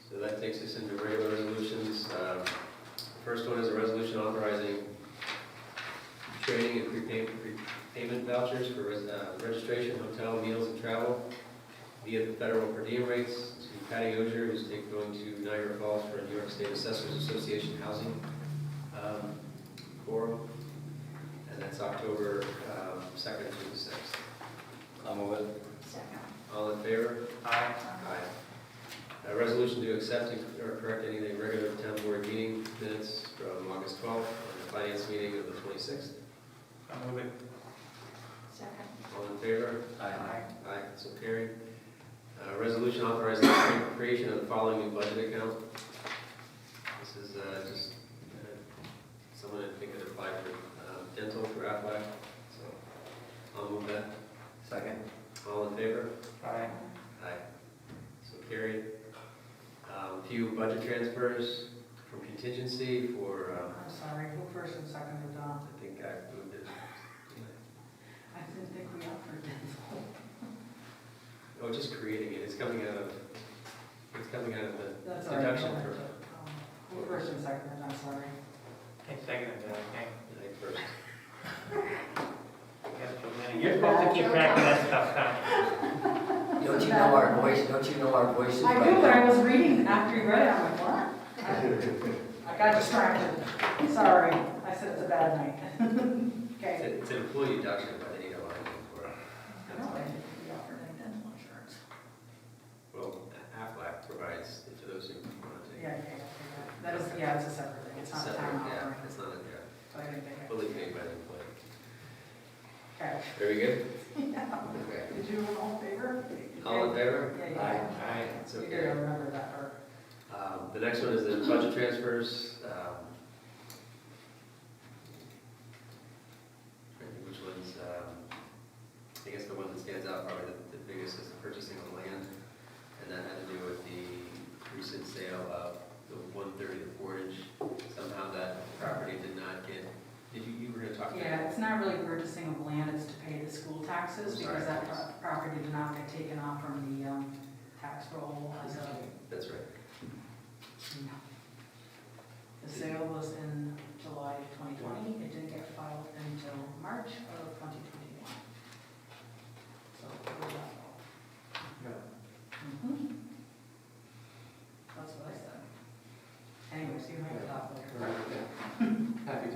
S6: So that takes us into regular resolutions. First one is a resolution authorizing training and prepayment vouchers for registration, hotel, meals, and travel via the federal per diem rates to Patty Ogier, who's going to Niagara Falls for a New York State Assessors Association housing forum. And that's October 2nd through the 6th.
S2: I'll move it.
S1: Second.
S6: All in favor?
S5: Aye.
S6: Aye. A resolution to accept or correct any of the regular town board meeting minutes from August 12th and the finance meeting of the 26th.
S5: I'll move it.
S1: Second.
S6: All in favor?
S2: Aye.
S6: Aye, so carried. Resolution authorizing the creation of the following new budget account. This is just someone I think had applied for dental for Aflac, so I'll move that.
S2: Second.
S6: All in favor?
S5: Aye.
S6: Aye, so carried. A few budget transfers from contingency for,
S4: I'm sorry, who first and seconded Don?
S6: I think I moved it.
S4: I didn't think we offered it.
S6: Oh, just creating it, it's coming out of the
S4: That's all right.
S6: deduction
S4: go
S6: for
S4: ahead. Who first and seconded, I'm sorry.
S5: Okay, second, okay.
S6: Night first.
S5: You're supposed to keep track of that stuff, Tom.
S10: Don't you know our voice? Don't you know our voices?
S4: I do, but I was reading after you read it, I'm like, what? I got distracted. Sorry, I said it's a bad night. Okay.
S6: It's an employee deduction, but they need a line for it.
S4: I know, I didn't think we offered any dental insurance.
S6: Well, Aflac provides for those who want to take.
S4: Yeah. That is, yeah, it's a separate thing, it's not a
S6: Separate,
S4: town
S6: yeah,
S4: offering.
S6: it's not, yeah,
S4: But I didn't think it.
S6: fully paid by the employee.
S4: Okay.
S6: Very good?
S4: Yeah.
S6: Okay.
S4: Did you all in favor?
S6: All in favor?
S4: Yeah, you
S2: Aye.
S4: did.
S6: Aye, it's
S4: You
S6: okay.
S4: did, I remember that part.
S6: The next one is the budget transfers. Trying to think which one's, I guess the one that stands out probably the biggest is the purchasing of land. And that had to do with the recent sale of the 130 to Portage. Somehow that property did not get, you were going to talk about?
S4: Yeah, it's not really purchasing of land, it's to pay the school taxes, because that property did not get taken off from the tax roll as a,
S6: That's right.
S4: the sale was in July of 2020, it didn't get filed until March of 2021. So, we're not all. Mhm. That's what I said. Anyways, you have it up later.
S7: Happy to.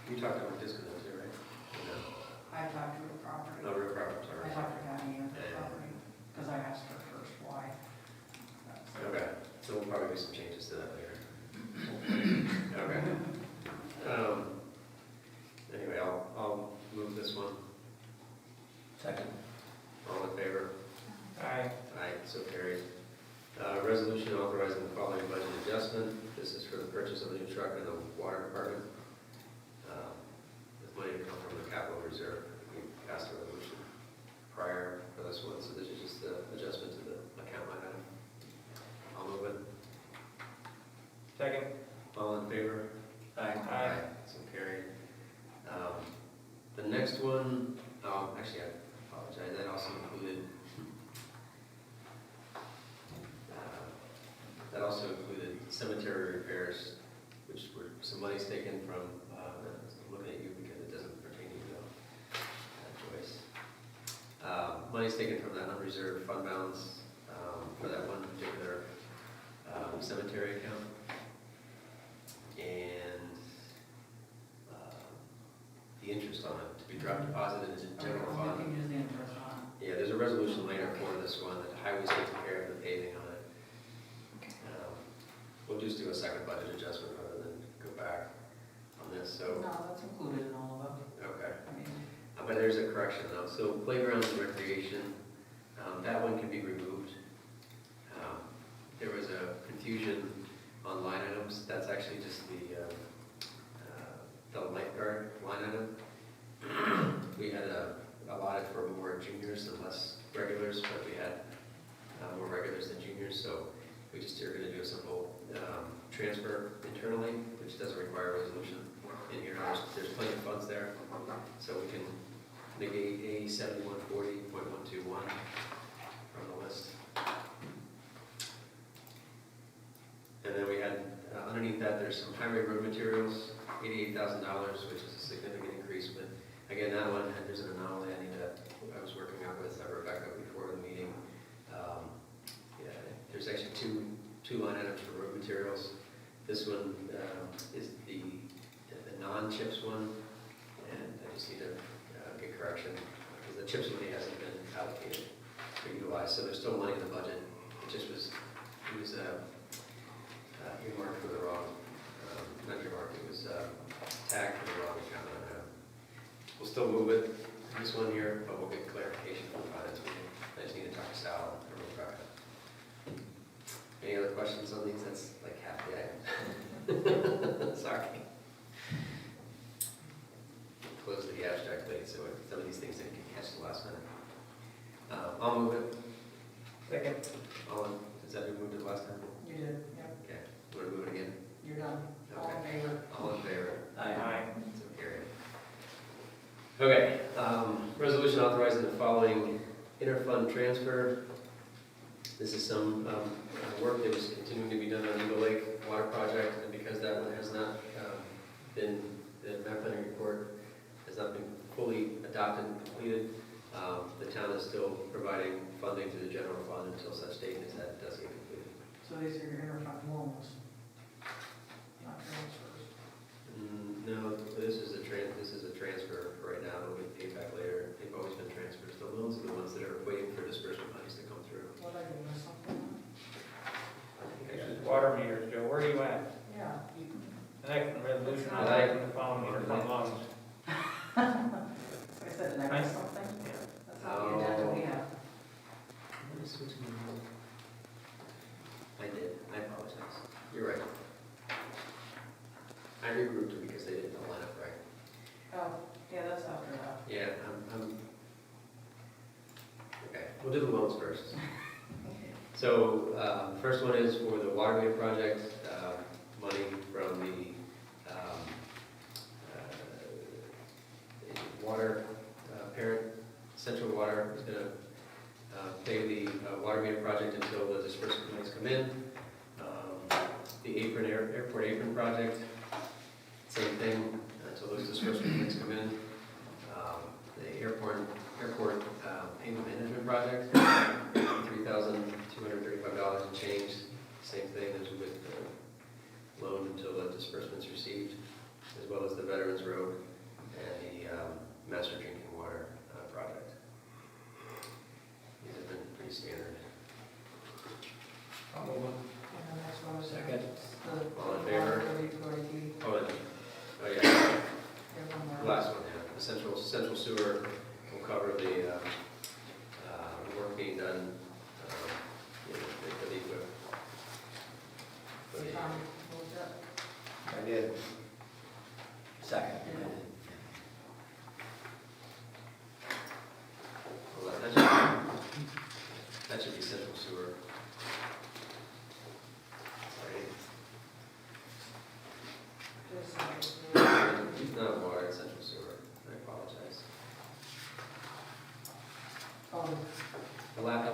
S6: You talked about disconnect too, right? No.
S4: I talked to the property.
S6: No, real property,
S4: I
S6: sorry.
S4: talked to Patty and the
S6: Yeah.
S4: property, because I asked her first why.
S6: Okay, so we'll probably do some changes to that later. Okay. Anyway, I'll move this one.
S2: Second.
S6: All in favor?
S5: Aye.
S6: Aye, so carried. Resolution authorizing the following budget adjustment. This is for the purchase of a new truck in the water department. With money to come from the capital reserve. We passed a resolution prior for this one, so this is just the adjustment to the account line item.
S5: Second.
S6: All in favor?
S5: Aye.
S6: So carried. The next one, actually, I apologize, that also included, cemetery repairs, which were some money's taken from, I'm looking at you because it doesn't pertain to you though, Joyce. Money's taken from that unreserved fund balance, for that one particular, cemetery account. And, the interest on it to be dropped deposited into the general
S4: We
S6: fund.
S4: can use the interest on
S6: Yeah, there's a resolution later for this one that the highway's taking care of the paving on it. We'll just do a second budget adjustment rather than go back on this,
S4: it.
S6: so,
S4: No, that's included in all of it.
S6: okay.
S4: I mean,
S6: But there's a correction though, so playgrounds and recreation, that one can be removed. There was a confusion on line items, that's actually just the lifeguard line item. We had allotted for more juniors and less regulars, but we had more regulars than juniors, so we just are gonna do a simple transfer internally, which doesn't require a resolution in here. There's plenty of funds there, so we can negate A 7140.121 from the list. And then we had, underneath that, there's some highway road materials, $88,000, which is a significant increase, but again, that one, there's an anomaly I was working out with Rebecca before the meeting. Yeah, there's actually two line items for road materials. This one is the non-CHIPS one, and I just need to get correction, because the CHIPS money hasn't been allocated or utilized, so there's still money in the budget. It just was, earmarked for the wrong, not earmarked, it was tagged for the wrong account. We'll still move it, this one here, but we'll get clarification from the finance meeting. I just need to talk to Sal or Rebecca. Any other questions on these? That's like half the item. Sorry. Close the abstract late, so some of these things didn't get catch the last minute. I'll move it.
S5: Second.
S6: Has that been moved to the last time?
S4: you did, yep,
S6: Okay. Want to move it again?
S4: you're done. All in favor?
S6: All in favor?
S5: Aye.
S6: So carried. Okay, resolution authorizing the following interfund transfer. This is some work that is continuing to be done on Eagle Lake Water Project, and because that one has not been, the map planning report has not been fully adopted and completed, the town is still providing funding to the general fund until such date as that does get completed.
S4: So these are your interfund loans, not transfers.
S6: No, this is a transfer for right now, it'll get paid back later. They've always been transfers. The loans are the ones that are waiting for disbursement monies to come through.
S4: What I do, miss something?
S5: This is water meters, Joe, where are you at?
S4: Yeah.
S5: The next resolution,
S6: I like-
S5: authorizing the following interfund loans.
S4: I said, did I miss something? That's not the agenda we have.
S6: Let me switch my mode. I did, I apologize. You're right. I regrouped them because they didn't line up right.
S4: Oh, yeah, that's after that.
S6: Yeah, okay, we'll do the loans first. So, first one is for the waterway project, money from the water parent, Central Water is going to pay the water meter project until the disbursement monies come in. The airport apron project, same thing, until those disbursement monies come in. The airport payment management project, $3,235 and change, same thing as with the loan until the disbursement's received, as well as the Veterans Road and the master drinking water project. These have been pretty standard.
S5: I'll move it.
S4: And the next one is
S10: Second.
S4: the.
S6: All in favor?
S4: Water
S6: Oh, yeah,
S4: There's one more.
S6: last one, yeah. The central sewer will cover the work being done for the equipment.
S4: Tom moved it.
S10: I did. Second.
S6: Well, that should be central sewer. Sorry.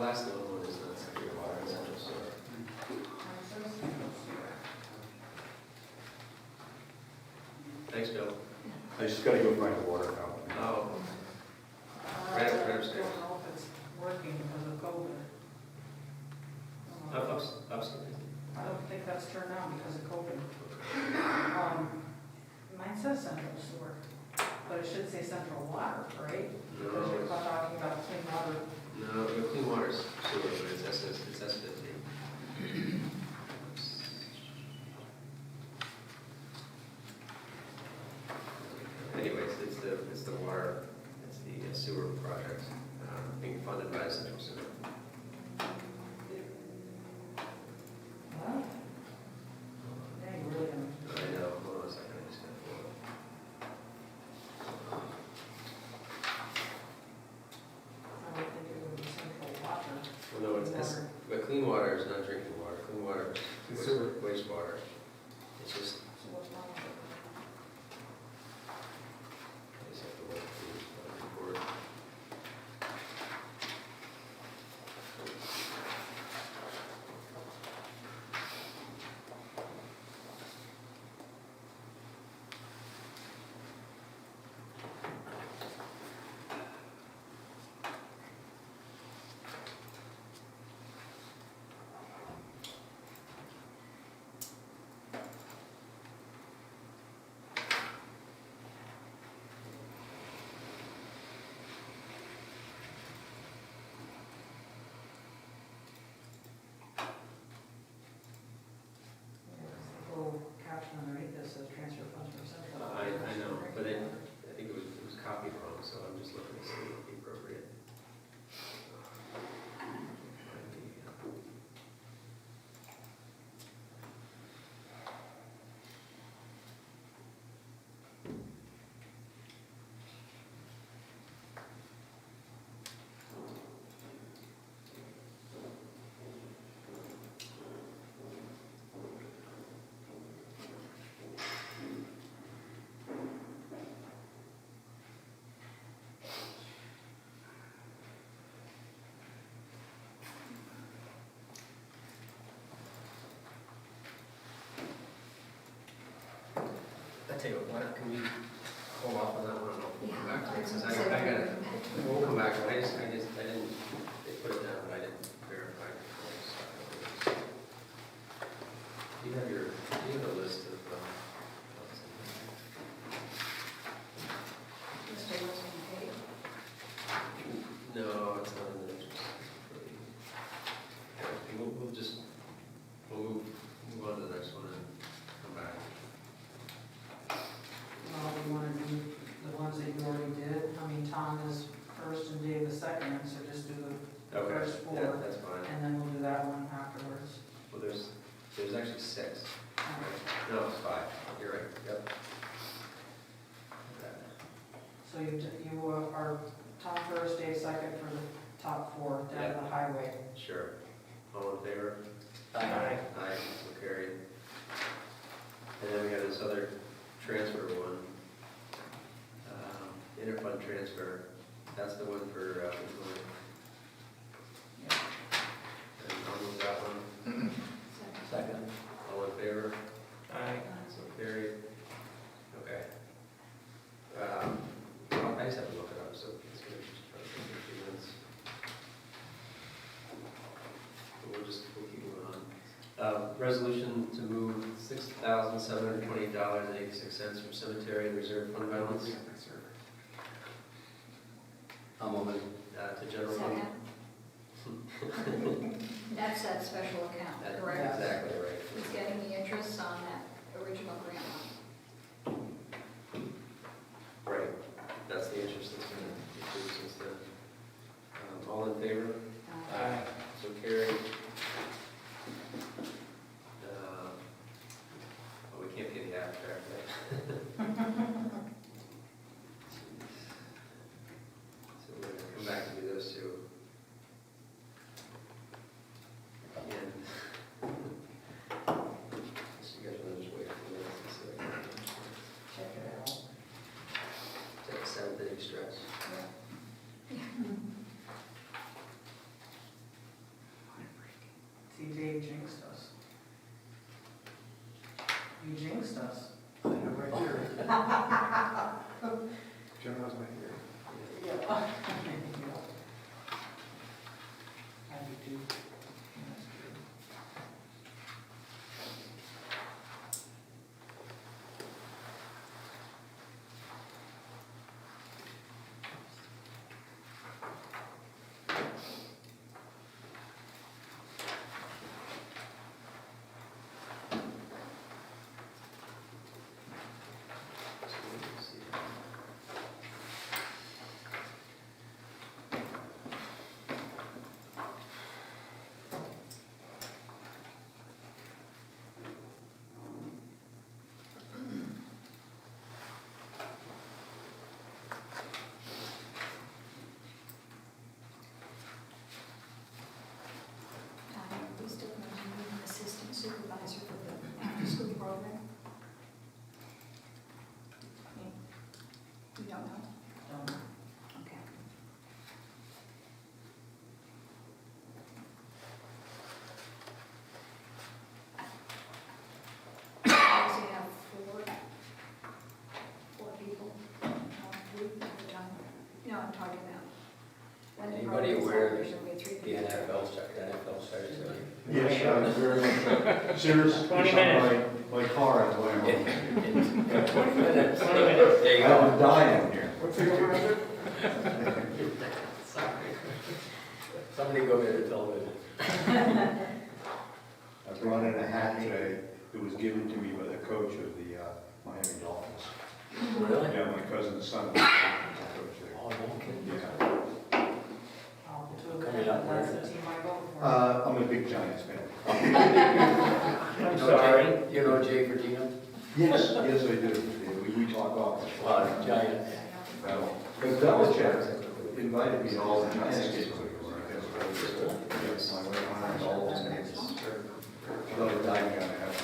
S6: last little one is not secondary water and central sewer. Thanks, Bill.
S3: I just gotta go find the water fountain.
S6: Oh,
S4: I
S6: Right
S4: don't
S6: upstairs.
S4: know if it's working because of COVID.
S6: upstairs.
S4: I don't think that's turned on because of COVID. Mine says central sewer, but it should say central water, right? Because
S6: No,
S4: you're talking about clean water.
S6: no, the clean water's sewer, but it's S15. Anyways, it's the water, it's the sewer project, being funded by Central Sewer.
S4: What? Yeah, you really don't.
S6: I know, hold on a second, I just got to pull it.
S4: I would think it would be central water.
S6: Well, no, it's, but clean water is not drinking water, clean water is
S7: It's sewer.
S6: wastewater. It's just,
S4: So what's wrong with it?
S6: I just have to look through the report.
S4: There's the little caption underneath this says transfer funds from central.
S6: I know, but I think it was copied wrong, so I'm just looking to see if the appropriate. I tell you what, can we hold off on that one, and we'll come back to it, since I got it, we'll come back, to it. I didn't, they put it down, but I didn't verify it. Do you have a list of,
S1: This day wasn't paid.
S6: no, it's not in the, we'll move on to the next one and come back.
S4: We want to do the ones that you already did. I mean, Tom is first and Dave the second, so just do the
S6: Okay,
S4: first
S6: yeah,
S4: four.
S6: that's fine.
S4: And then we'll do that one afterwards.
S6: Well, there's actually 6.
S4: Okay.
S6: No, it's 5. You're right, yep. Okay.
S4: So you are Tom first, Dave second for the top 4 down to the highway.
S6: Sure. All in favor?
S10: Aye.
S6: Aye, so carried. And then we have this other transfer one. Interfund transfer, that's the one for,
S4: Yeah.
S6: and I'll move that one.
S10: Second.
S6: All in favor?
S5: Aye.
S6: So carried. Okay. I just have to look it up, so it's gonna just try to take a few minutes. But we'll keep moving on. Resolution to move $6,720.86 from cemetery and reserve fund balance
S10: I'll move it.
S6: to general fund.
S1: Second. That's that special account,
S6: That's
S1: correct?
S6: exactly right.
S1: He's getting the interest on that original grant money.
S6: Right, that's the interest that's been increased since then. All in favor?
S1: Uh,
S6: So carried. We can't get the abstract, right? So we're gonna come back to do those two. And, so you guys want to just wait for the minutes and see.
S4: See, Dave jinxed us. You jinxed us.
S7: I have my theory. Jim has my theory.
S4: Yeah. I do too. That's true.
S1: We still going to need an assistant supervisor for the after-school program? You don't know?
S4: Don't know.
S1: Okay. We have four people, group at the time. No, I'm talking about. when the
S2: Anybody
S1: program's
S2: aware
S1: over, there's gonna be three
S2: The
S1: people.
S2: NFL starts today.
S3: Yes, very much. Serious.
S5: 20 minutes.
S3: My car at Atlanta.
S2: In 20 minutes.
S5: 20 minutes.
S2: There you
S3: I
S2: go.
S3: would die in here.
S7: What's the over under?
S2: Somebody go get a television.
S3: I brought in a hat today that was given to me by the coach of the Miami Dolphins.
S2: Really?
S3: Yeah, my cousin's son was the coach there.
S2: Oh, no kidding.
S3: Yeah.
S4: I'll get to it.
S2: Coming up,
S4: That's
S2: where
S4: the
S2: is
S4: team I vote for.
S3: I'm a big Giants fan.
S5: I'm sorry.
S2: You know Jay Virginia?
S3: Yes, yes, I do. We talk often.
S2: Well, Giants.
S3: But Belichick invited me to all the Giants games. Yes, my wife and I went to all those games. Another time you're gonna have.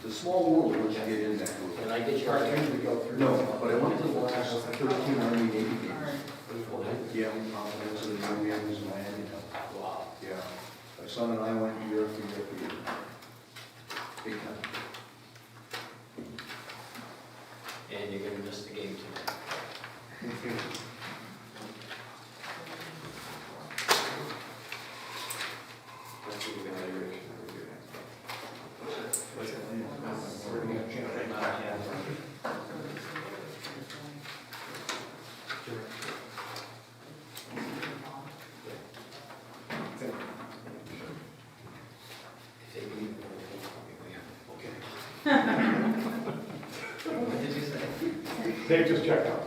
S3: It's a small world once you get in that group.
S2: Can I get your
S7: Cartoons we go through.
S3: No, but I went to the last 13 Army Navy games.
S2: Well,
S3: Yeah, we confidence in the young men in Miami.
S2: wow.
S3: Yeah. My son and I went year after year after year. Big time.
S2: And you're gonna miss the game tonight.
S3: That's what we're gonna do.
S2: What's that?
S3: We're gonna change that.
S2: If they leave, okay.
S10: What did you say?
S7: Dave just checked out.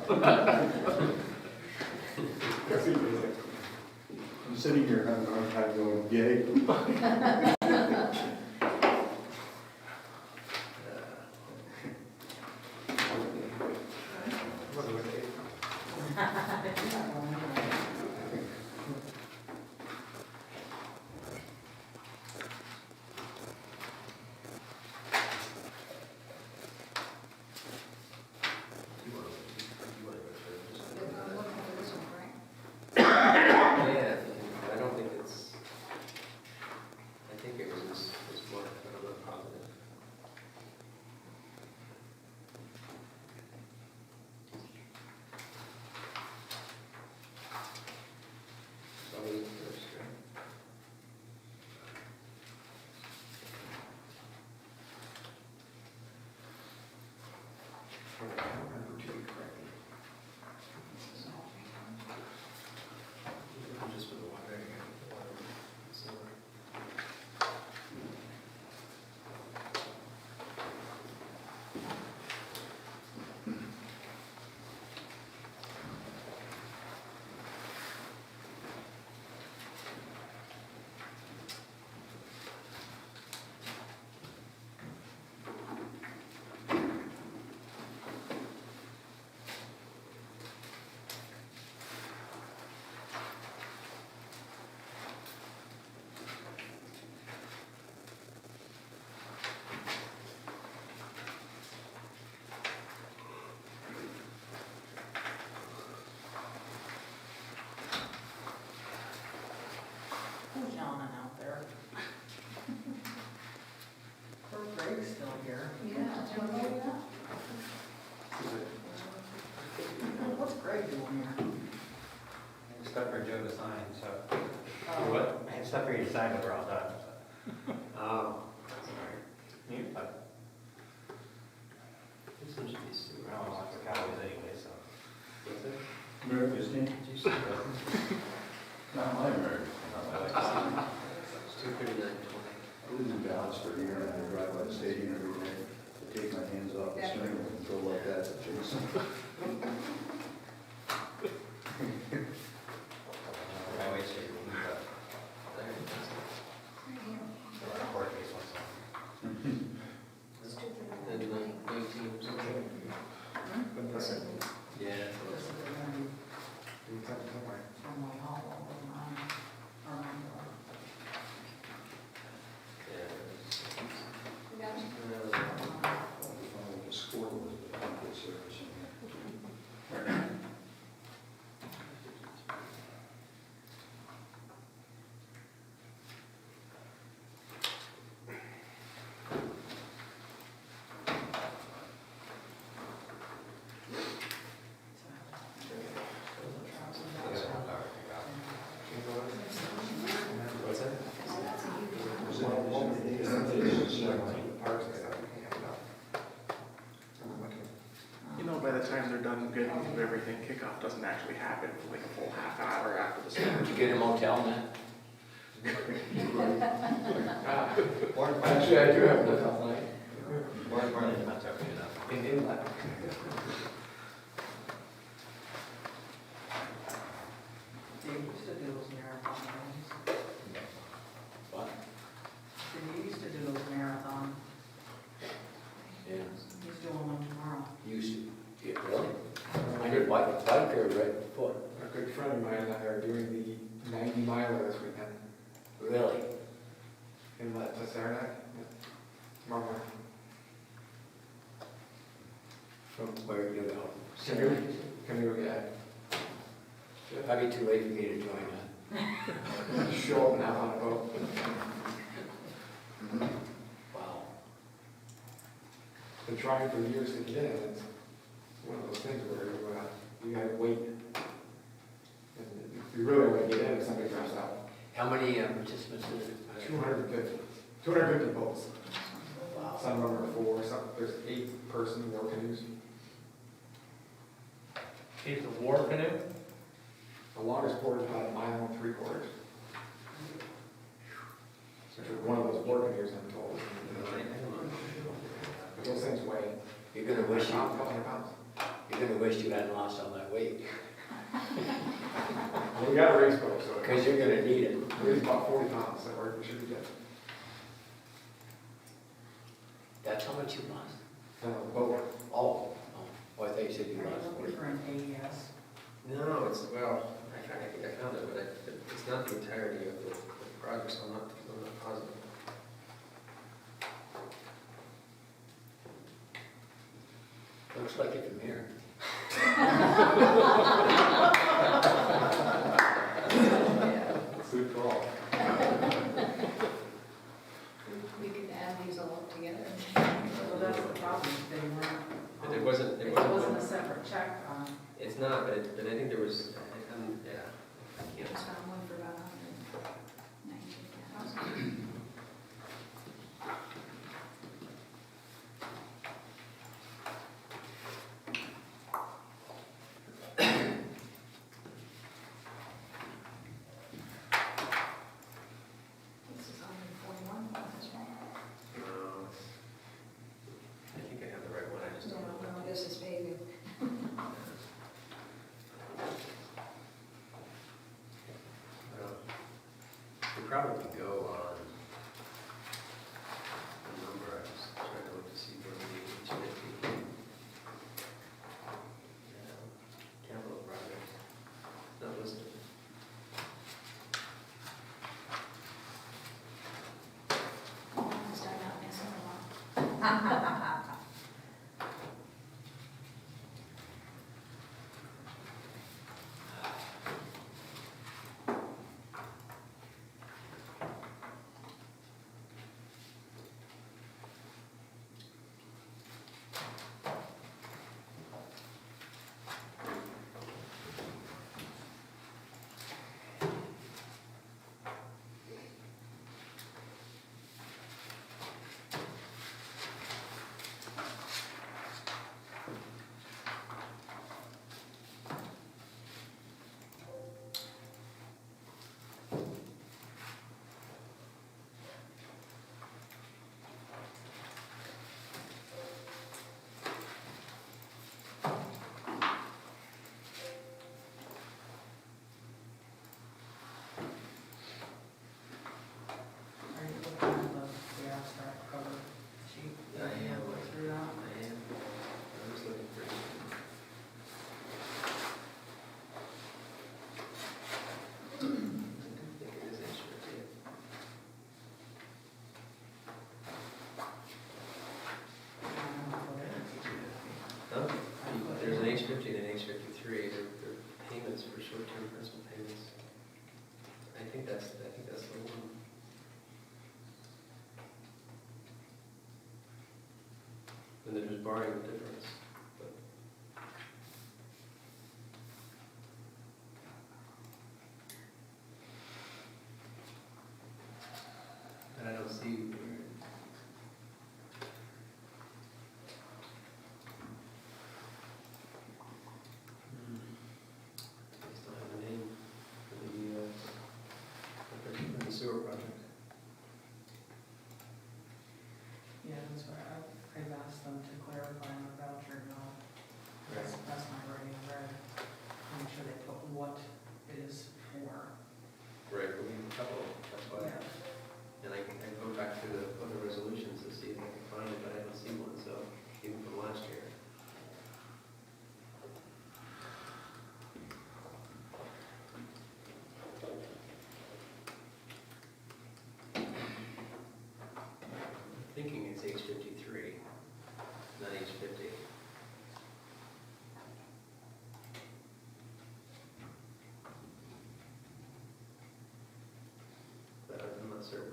S3: I'm sitting here having a hard time going, yay.
S1: I'm looking for this one, right?
S6: Yeah, I don't think it's, I think it was
S8: to sign, so.
S6: What?
S8: I have stuff for you to sign when we're all done, so.
S6: Oh, sorry. This one should be super.
S8: I don't want lots of copies anyway, so.
S6: What's it?
S3: America's name. Not my America.
S6: It's 239.20.
S3: I lived in Dallas for a year, and I drive by the stadium every day. I take my hands off the steering wheel and go like that to Jason.
S8: Highway state, a lot of court case ones.
S6: It's 19 or something. Yeah.
S4: This is the one from Whitehall over mine, or mine.
S1: We got it?
S3: The score was the good service.
S6: What's that?
S7: You know, by the time they're done getting through everything, kickoff doesn't actually happen for like a full half hour after the start.
S2: Did you get a motel, man?
S7: Actually, I do have a hotel night.
S8: More than that's okay enough.
S7: In inlet.
S4: They used to do those marathon things.
S2: What?
S4: They used to do those marathon.
S2: Yeah,
S4: He's doing one tomorrow.
S2: used to. Yeah, really? I did bike or right foot.
S7: A good friend of mine and I are doing the 90 miler this weekend.
S2: Really?
S7: Inlet to Saranac. Tomorrow morning.
S2: From where you go?
S7: Ticonderoga, yeah.
S2: Probably too late for me to join that.
S7: Show up now on a boat.
S2: Wow.
S7: Been trying for years to get in. It's one of those things where you gotta wait. And you really want to get in if somebody drops out.
S2: How many participants is it?
S7: 250. 250 boats.
S2: Wow.
S7: Some of them are 4, some, there's 8-person war canoes.
S5: It's a war canoe?
S7: The longest port is about 1.75 miles. So for one of those war canoes, I'm told. But those things weigh
S2: You're gonna wish you,
S7: 100 pounds.
S2: you're gonna wish you hadn't lost all that weight,
S7: Well, we got a race boat, so
S2: because you're gonna need it.
S7: it weighs about 40 pounds, so we should be good.
S2: That's how much you lost?
S7: The boat.
S2: Oh, oh, I thought you said you
S4: Are
S2: lost
S4: you
S2: 40.
S4: looking for an AES?
S6: No, it's, well, I think I found it, but it's not the entirety of the project, so I'm not positive.
S2: Looks like it from here.
S7: Good call.
S1: We could add these all up together.
S4: Well, that's the problem, they weren't.
S6: But it wasn't,
S4: It wasn't a separate check on.
S6: it's not, but I think there was, yeah, I can't.
S1: Just found one for about 119,000. This is 141, this one.
S6: I think I have the right one, I just
S1: No,
S6: don't know.
S1: no, this is paving.
S6: We probably go on the number, I was trying to look to see where we each might be. Capital project, not listed.
S1: Start out messing around.
S6: and they're just barring the difference. And I don't see where. I still have the name for the sewer project.
S4: Yeah, that's why I've asked them to clarify on the voucher, no. That's my writing there. Make sure they put what it is for.
S6: Right, we need a couple, that's why.
S4: Yeah.
S6: And I can go back to the other resolutions to see if I can find it, but I don't see one, so even from last year. I'm thinking it's H53, not H50. But I'm not certain.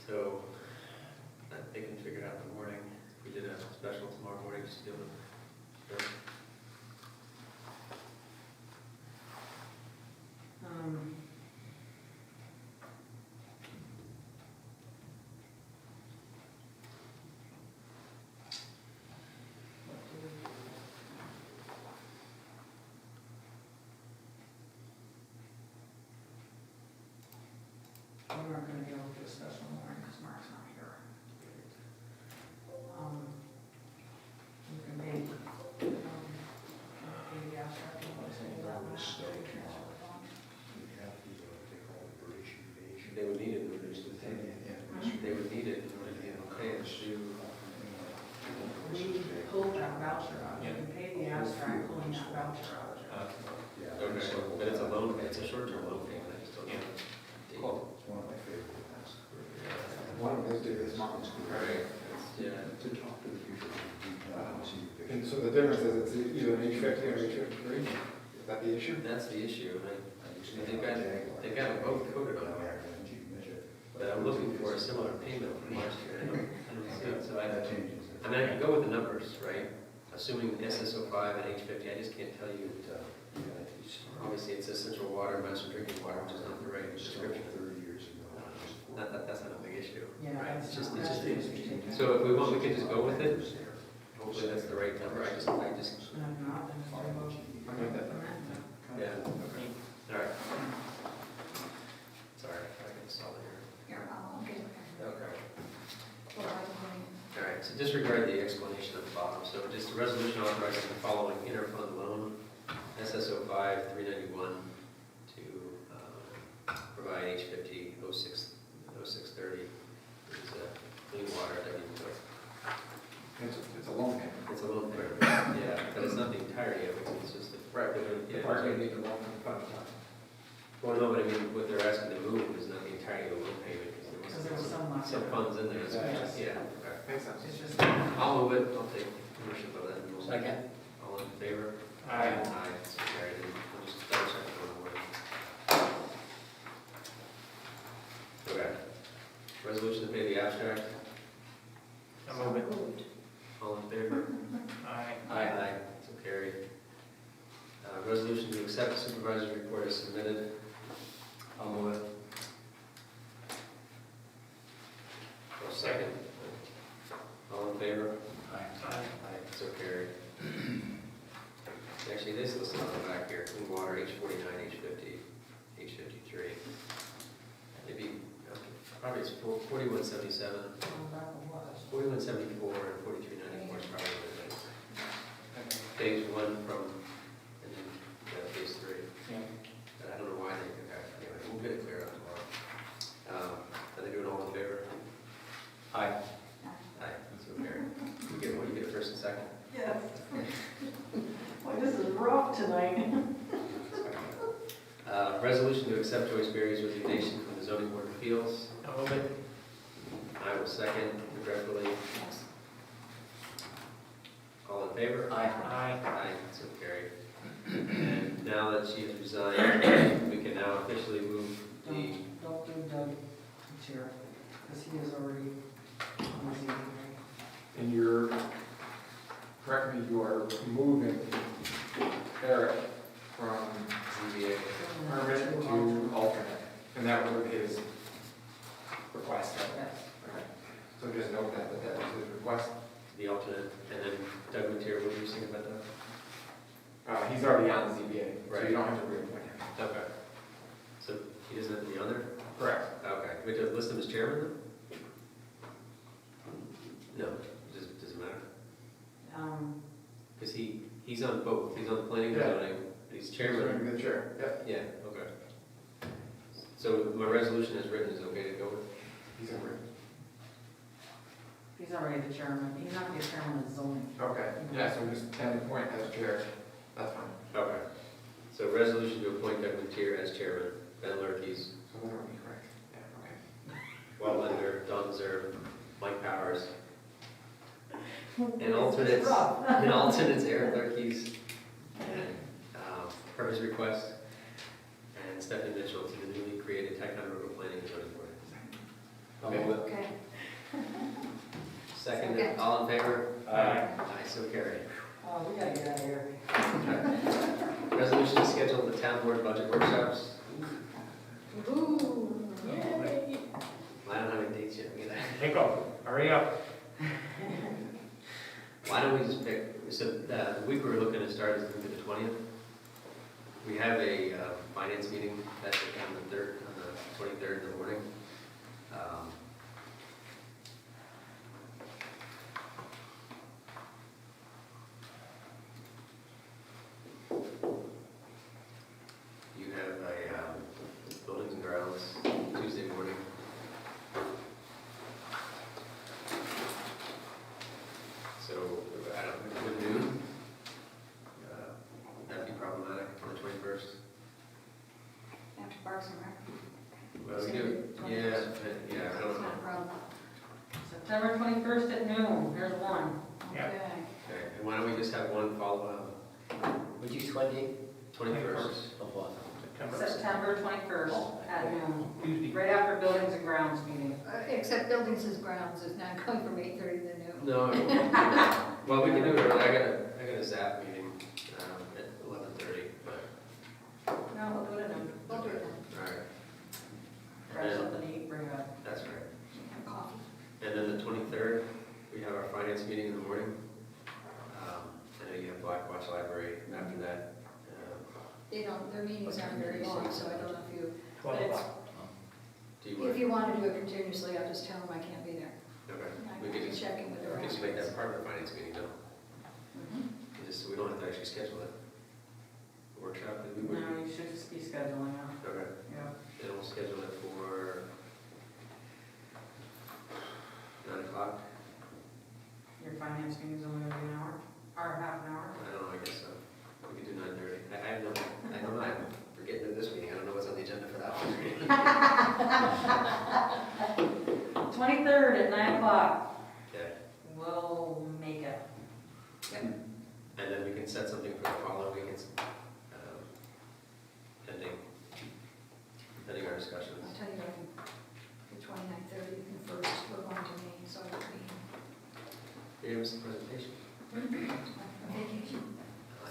S6: So, they can figure it out in the morning. If we did a special tomorrow morning, just to be able to.
S4: What do we do? We aren't gonna be able to do a special warrant because Mark's not here. We can pay the abstract invoice and do that one after we transfer the funds.
S6: They would need it in order to do the They would need it in order to be okay to do.
S4: We pulled that voucher out, you can pay the abstract pulling that voucher out.
S6: Okay, but it's a loan, it's a short-term loan payment, I just don't know.
S3: It's one of my favorite things.
S7: One of those days, Martin's
S6: Right, yeah.
S3: To talk to the future.
S7: And so the difference is it's either an H50 or H53? Is that the issue?
S6: That's the issue, right? They've got them both coded on there. But I'm looking for a similar payment from last year, I don't see it, so I mean, I can go with the numbers, right? Assuming SSO5 and H50, I just can't tell you, obviously it's essential water, master drinking water, which is not the right description.
S3: 30 years ago.
S6: That's not a big issue,
S4: Yeah,
S6: right?
S4: that's
S6: It's just,
S4: not-
S6: it's
S4: that's
S6: just,
S4: just ridiculous.
S6: so if we want, we can just go with it. Hopefully that's the right number, I just,
S4: And if not, then it's remote.
S7: I'm with that.
S6: yeah, okay, all right. Sorry, I can solve it here.
S1: Here, I'll get it.
S6: Okay.
S1: Well, I can-
S6: All right, so disregard the explanation at the bottom. So just a resolution authorizing the following interfund loan, SSO 5 391 to provide H50 0630. It's clean water that we put.
S7: It's a loan payment.
S6: It's a little bit, yeah, but it's not the entirety of it. It's just the
S7: The
S6: yeah.
S7: parking need to loan from fund to fund.
S6: Well, no, but I mean, what they're asking to move is not the entirety of the loan payment
S4: Because there was some left
S6: some
S4: over.
S6: funds in there.
S4: Yes.
S6: Yeah. Okay.
S7: Makes sense.
S4: It's just.
S6: I'll move it, I'll take ownership of that.
S10: Second.
S6: All in favor?
S5: Aye.
S6: Aye, so carried, and we'll just double check the order. Okay. Resolution to pay the abstract,
S5: I'll move it.
S6: all in favor?
S5: Aye.
S6: Aye, so carried. Resolution to accept supervisor's report as submitted,
S10: I'll move it.
S6: or second. All in favor?
S10: Aye.
S6: Aye, so carried. Actually, this listed on the back here, clean water, H49, H50, H53. Maybe, probably it's 4177, 4174, and 4394 is probably what it is. Page 1 from, and then page 3. But I don't know why they, okay, anyway, we'll get it cleared up tomorrow. Are they doing all in favor? Aye. Aye, so carried. You get a first and second?
S4: Yes. Boy, this is rough tonight.
S6: Resolution to accept Joyce Berry's resignation from the zoning board of appeals.
S5: I'll move it.
S6: I will second regretfully.
S1: Yes.
S6: All in favor?
S10: Aye.
S5: Aye.
S6: Aye, so carried. And now that she has resigned, we can now officially move the,
S4: Don't do Doug, it's here. Because he is already on the ZBA, right?
S7: And you're, correct me, you are moving Eric from ZBA permanent to alternate, and that was his request.
S4: Yes.
S7: Okay. So just note that that was his request.
S6: The alternate, and then Doug Mateer, what were you saying about that?
S7: He's already on the ZBA, so
S6: Right.
S7: you don't have to reappoint him.
S6: Okay. So he doesn't have to be on there?
S7: Correct.
S6: Okay, we have to list him as chairman then? No, does it matter? Because he's on both, he's on the planning and
S7: Yeah.
S6: zoning, he's chairman.
S7: The chair, yep.
S6: Yeah, okay. So my resolution as written is okay to go with?
S7: He's in room.
S4: He's already the chairman, he's not the chairman of zoning.
S7: Okay, yeah, so just 10 point as chair, that's fine.
S6: Okay. So resolution to appoint Doug Mateer as chairman, Ben Lurke's,
S7: So that would be correct, yeah, okay.
S6: Wellender, Don Zerb, Mike Powers. And alternates Aaron Lurke's, per his request, and Stephanie Mitchell to the newly created Ticonderoga Planning and Zoning Board. I'll move it.
S1: Okay.
S6: Second,
S1: Second.
S6: all in favor?
S5: Aye.
S6: Aye, so carried.
S4: Oh, we gotta get out of here.
S6: Resolution to schedule the town board budget workshops.
S1: Ooh, yay.
S6: I don't have any dates yet, we gotta.
S5: Nico, hurry up.
S6: Why don't we just pick, so the week we're looking to start is the 20th. We have a finance meeting that's on the 23rd in the morning. You have a buildings and grounds Tuesday morning. So, I don't think would noon. That'd be problematic on the 21st.
S1: After Parks and Rec.
S6: Well, we do, yeah, yeah, I
S1: It's
S6: don't know.
S1: not a problem.
S4: September 21st at noon, there's one.
S5: Yeah.
S1: Okay.
S6: Okay, and why don't we just have one follow-up,
S10: Would you sweat it?
S6: 21st?
S10: Of what?
S4: September 21st at noon,
S5: Tuesday.
S4: right after buildings and grounds meeting.
S1: Except buildings and grounds is not going from 8:30 to noon.
S6: No, well, we can do it early, I got a ZAP meeting at 11:30, but,
S4: No, we'll do it at noon.
S1: We'll do it
S6: all right.
S4: Grab
S6: And then,
S4: something to eat, bring it up.
S6: that's right.
S1: then. Have coffee.
S6: And then the 23rd, we have our finance meeting in the morning. I know you have Blackwatch Library after that.
S1: They don't, their meetings aren't very long, so I don't know if you,
S5: 12 o'clock.
S6: Do you want,
S1: if you want to do it continuously, I'll just tell them I can't be there.
S6: okay,
S1: I
S6: we
S1: can
S6: could just,
S1: check in with the
S6: we could just make that part of the finance meeting, no?
S1: Mhm.
S6: Just, we don't have to actually schedule it. Workshop, maybe we would.
S4: No, you should just be scheduling out.
S6: Okay,
S4: Yeah.
S6: then we'll schedule it for 9 o'clock.
S4: Your finance meeting's only gonna be an hour, or half an hour.
S6: I don't know, I guess so. We could do 9:30. I have no, I don't know, I'm forgetting to this meeting, I don't know what's on the agenda for that one.
S4: 23rd at 9 o'clock.
S6: Okay,
S4: We'll make it.
S6: and then we can set something for the following week, it's, pending our discussions.
S1: I'll tell you what, the 29th, 30th, and 1st, we're going to meetings, so I'll be
S6: Give us a presentation.
S1: on vacation.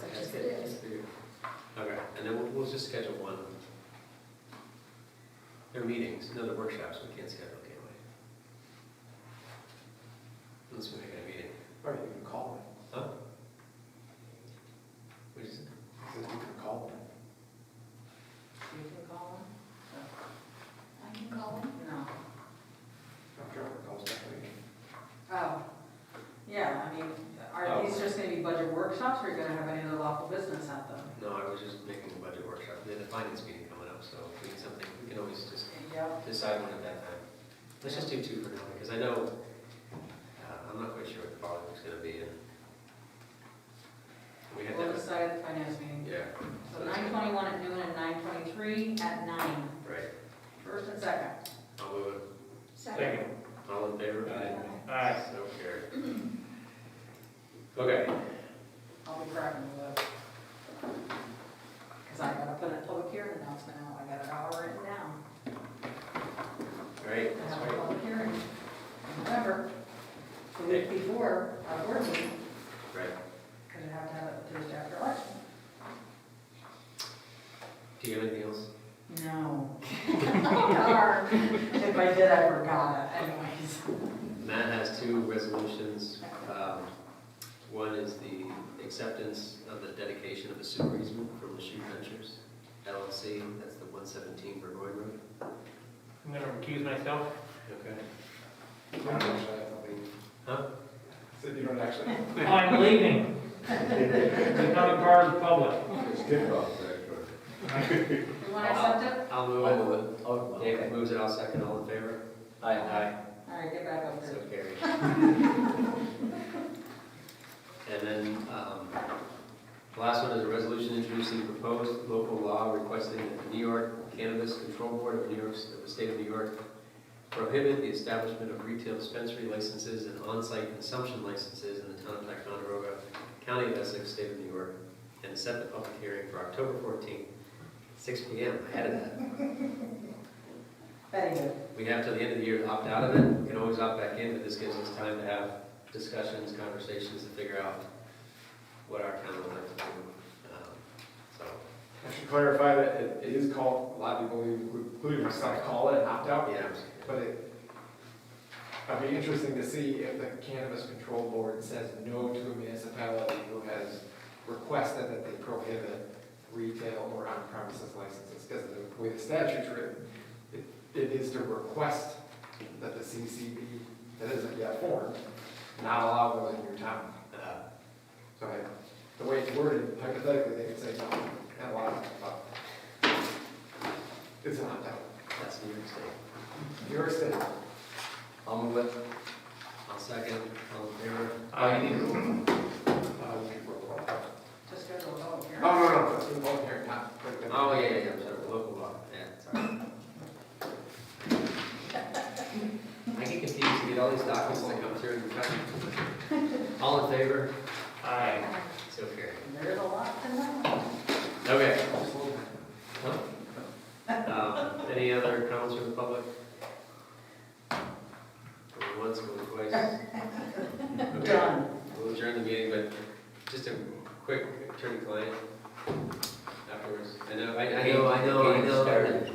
S1: Such as it is.
S6: Okay, and then we'll just schedule one. There are meetings, no, the workshops we can't schedule, can we? Unless we make it a meeting.
S7: Or you can call it.
S6: Huh? We just,
S7: He says you can call it.
S4: You can call them?
S1: I can call them.
S4: No.
S7: After our calls that week.
S4: Oh, yeah, I mean, are these just gonna be budget workshops, or are you gonna have any other lawful business at them?
S6: no, I was just making a budget workshop. We had a finance meeting coming up, so if we need something, we can always just
S4: Yep.
S6: decide one at that time. Let's just do 2 for now, because I know, I'm not quite sure what the following week's gonna be, and we had
S4: We'll
S6: that,
S4: decide at the finance meeting.
S6: yeah.
S4: So 9:21 at noon and 9:23 at 9.
S6: Right,
S4: First and second.
S6: I'll move it.
S5: Second.
S6: All in favor?
S5: Aye.
S6: So carried. Okay,
S4: I'll be cracking with it. Because I gotta put a public hearing announcement out, I got it all written down.
S6: great,
S4: I
S6: that's
S4: have a
S6: great.
S4: public hearing. No.
S1: Darn.
S4: If I did, I forgot it anyways.
S6: Matt has two resolutions. One is the acceptance of the dedication of a sewer easement from Lachute Ventures LLC. That's the 117 Burgoyne Road.
S5: I'm gonna recuse myself.
S6: Okay.
S7: You don't actually have to leave.
S6: Huh?
S7: So you don't actually.
S5: I'm leaving. Becoming part of the public.
S3: It's kickoff, actually.
S1: You want to accept it?
S6: I'll move
S2: I'll
S6: it.
S2: move it. Oh, well,
S6: David
S2: okay.
S6: moves it, I'll second. All in favor?
S2: Aye.
S1: All right, get back up
S6: So
S1: there.
S6: carried. And then, the last one is a resolution introducing proposed local law requesting that the New York Cannabis Control Board of the State of New York prohibit the establishment of retail dispensary licenses and on-site consumption licenses in the town of Ticonderoga, County of Essex, State of New York, and set the public hearing for October 14th, 6 p.m. Ahead of that.
S4: Very good.
S6: We have till the end of the year to opt out of it. We can always opt back in, but this gives us time to have discussions, conversations to figure out what our town would like to do. So,
S7: I should clarify that it is called, a lot of people, including myself, call it an opt-out.
S6: yeah.
S7: But it'd be interesting to see if the Cannabis Control Board says no to a municipality who has requested that they prohibit retail or on-premises licenses. Because the way the statute's written, it is to request that the CCB, that isn't yet formed, not allow those in your town. So the way it's worded, hypothetically, they could say no, and allow it, but it's an opt-out.
S6: That's New York State.
S7: New York State.
S2: I'll move it.
S6: I'll second. All in favor?
S5: Aye.
S1: Just go to a vote here.
S7: Oh, no, that's the public hearing, not.
S6: Oh, yeah, I'm sorry. Local law. Yeah, sorry. I get confused. You get all these documents that come through and cut. All in favor?
S5: Aye.
S6: So carried.
S1: There's a lot to know.
S6: Okay. Any other comments from the public? Going once, going twice. Okay.
S4: Done.
S6: We'll adjourn the meeting, but just a quick attorney-client afterwards. I know.
S2: Started.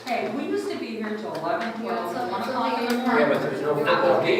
S4: Hey, we used to be here till 11, 12,
S1: Yeah,
S4: 1 o'clock in the
S1: something-
S4: morning.
S2: Yeah, but there's no football game.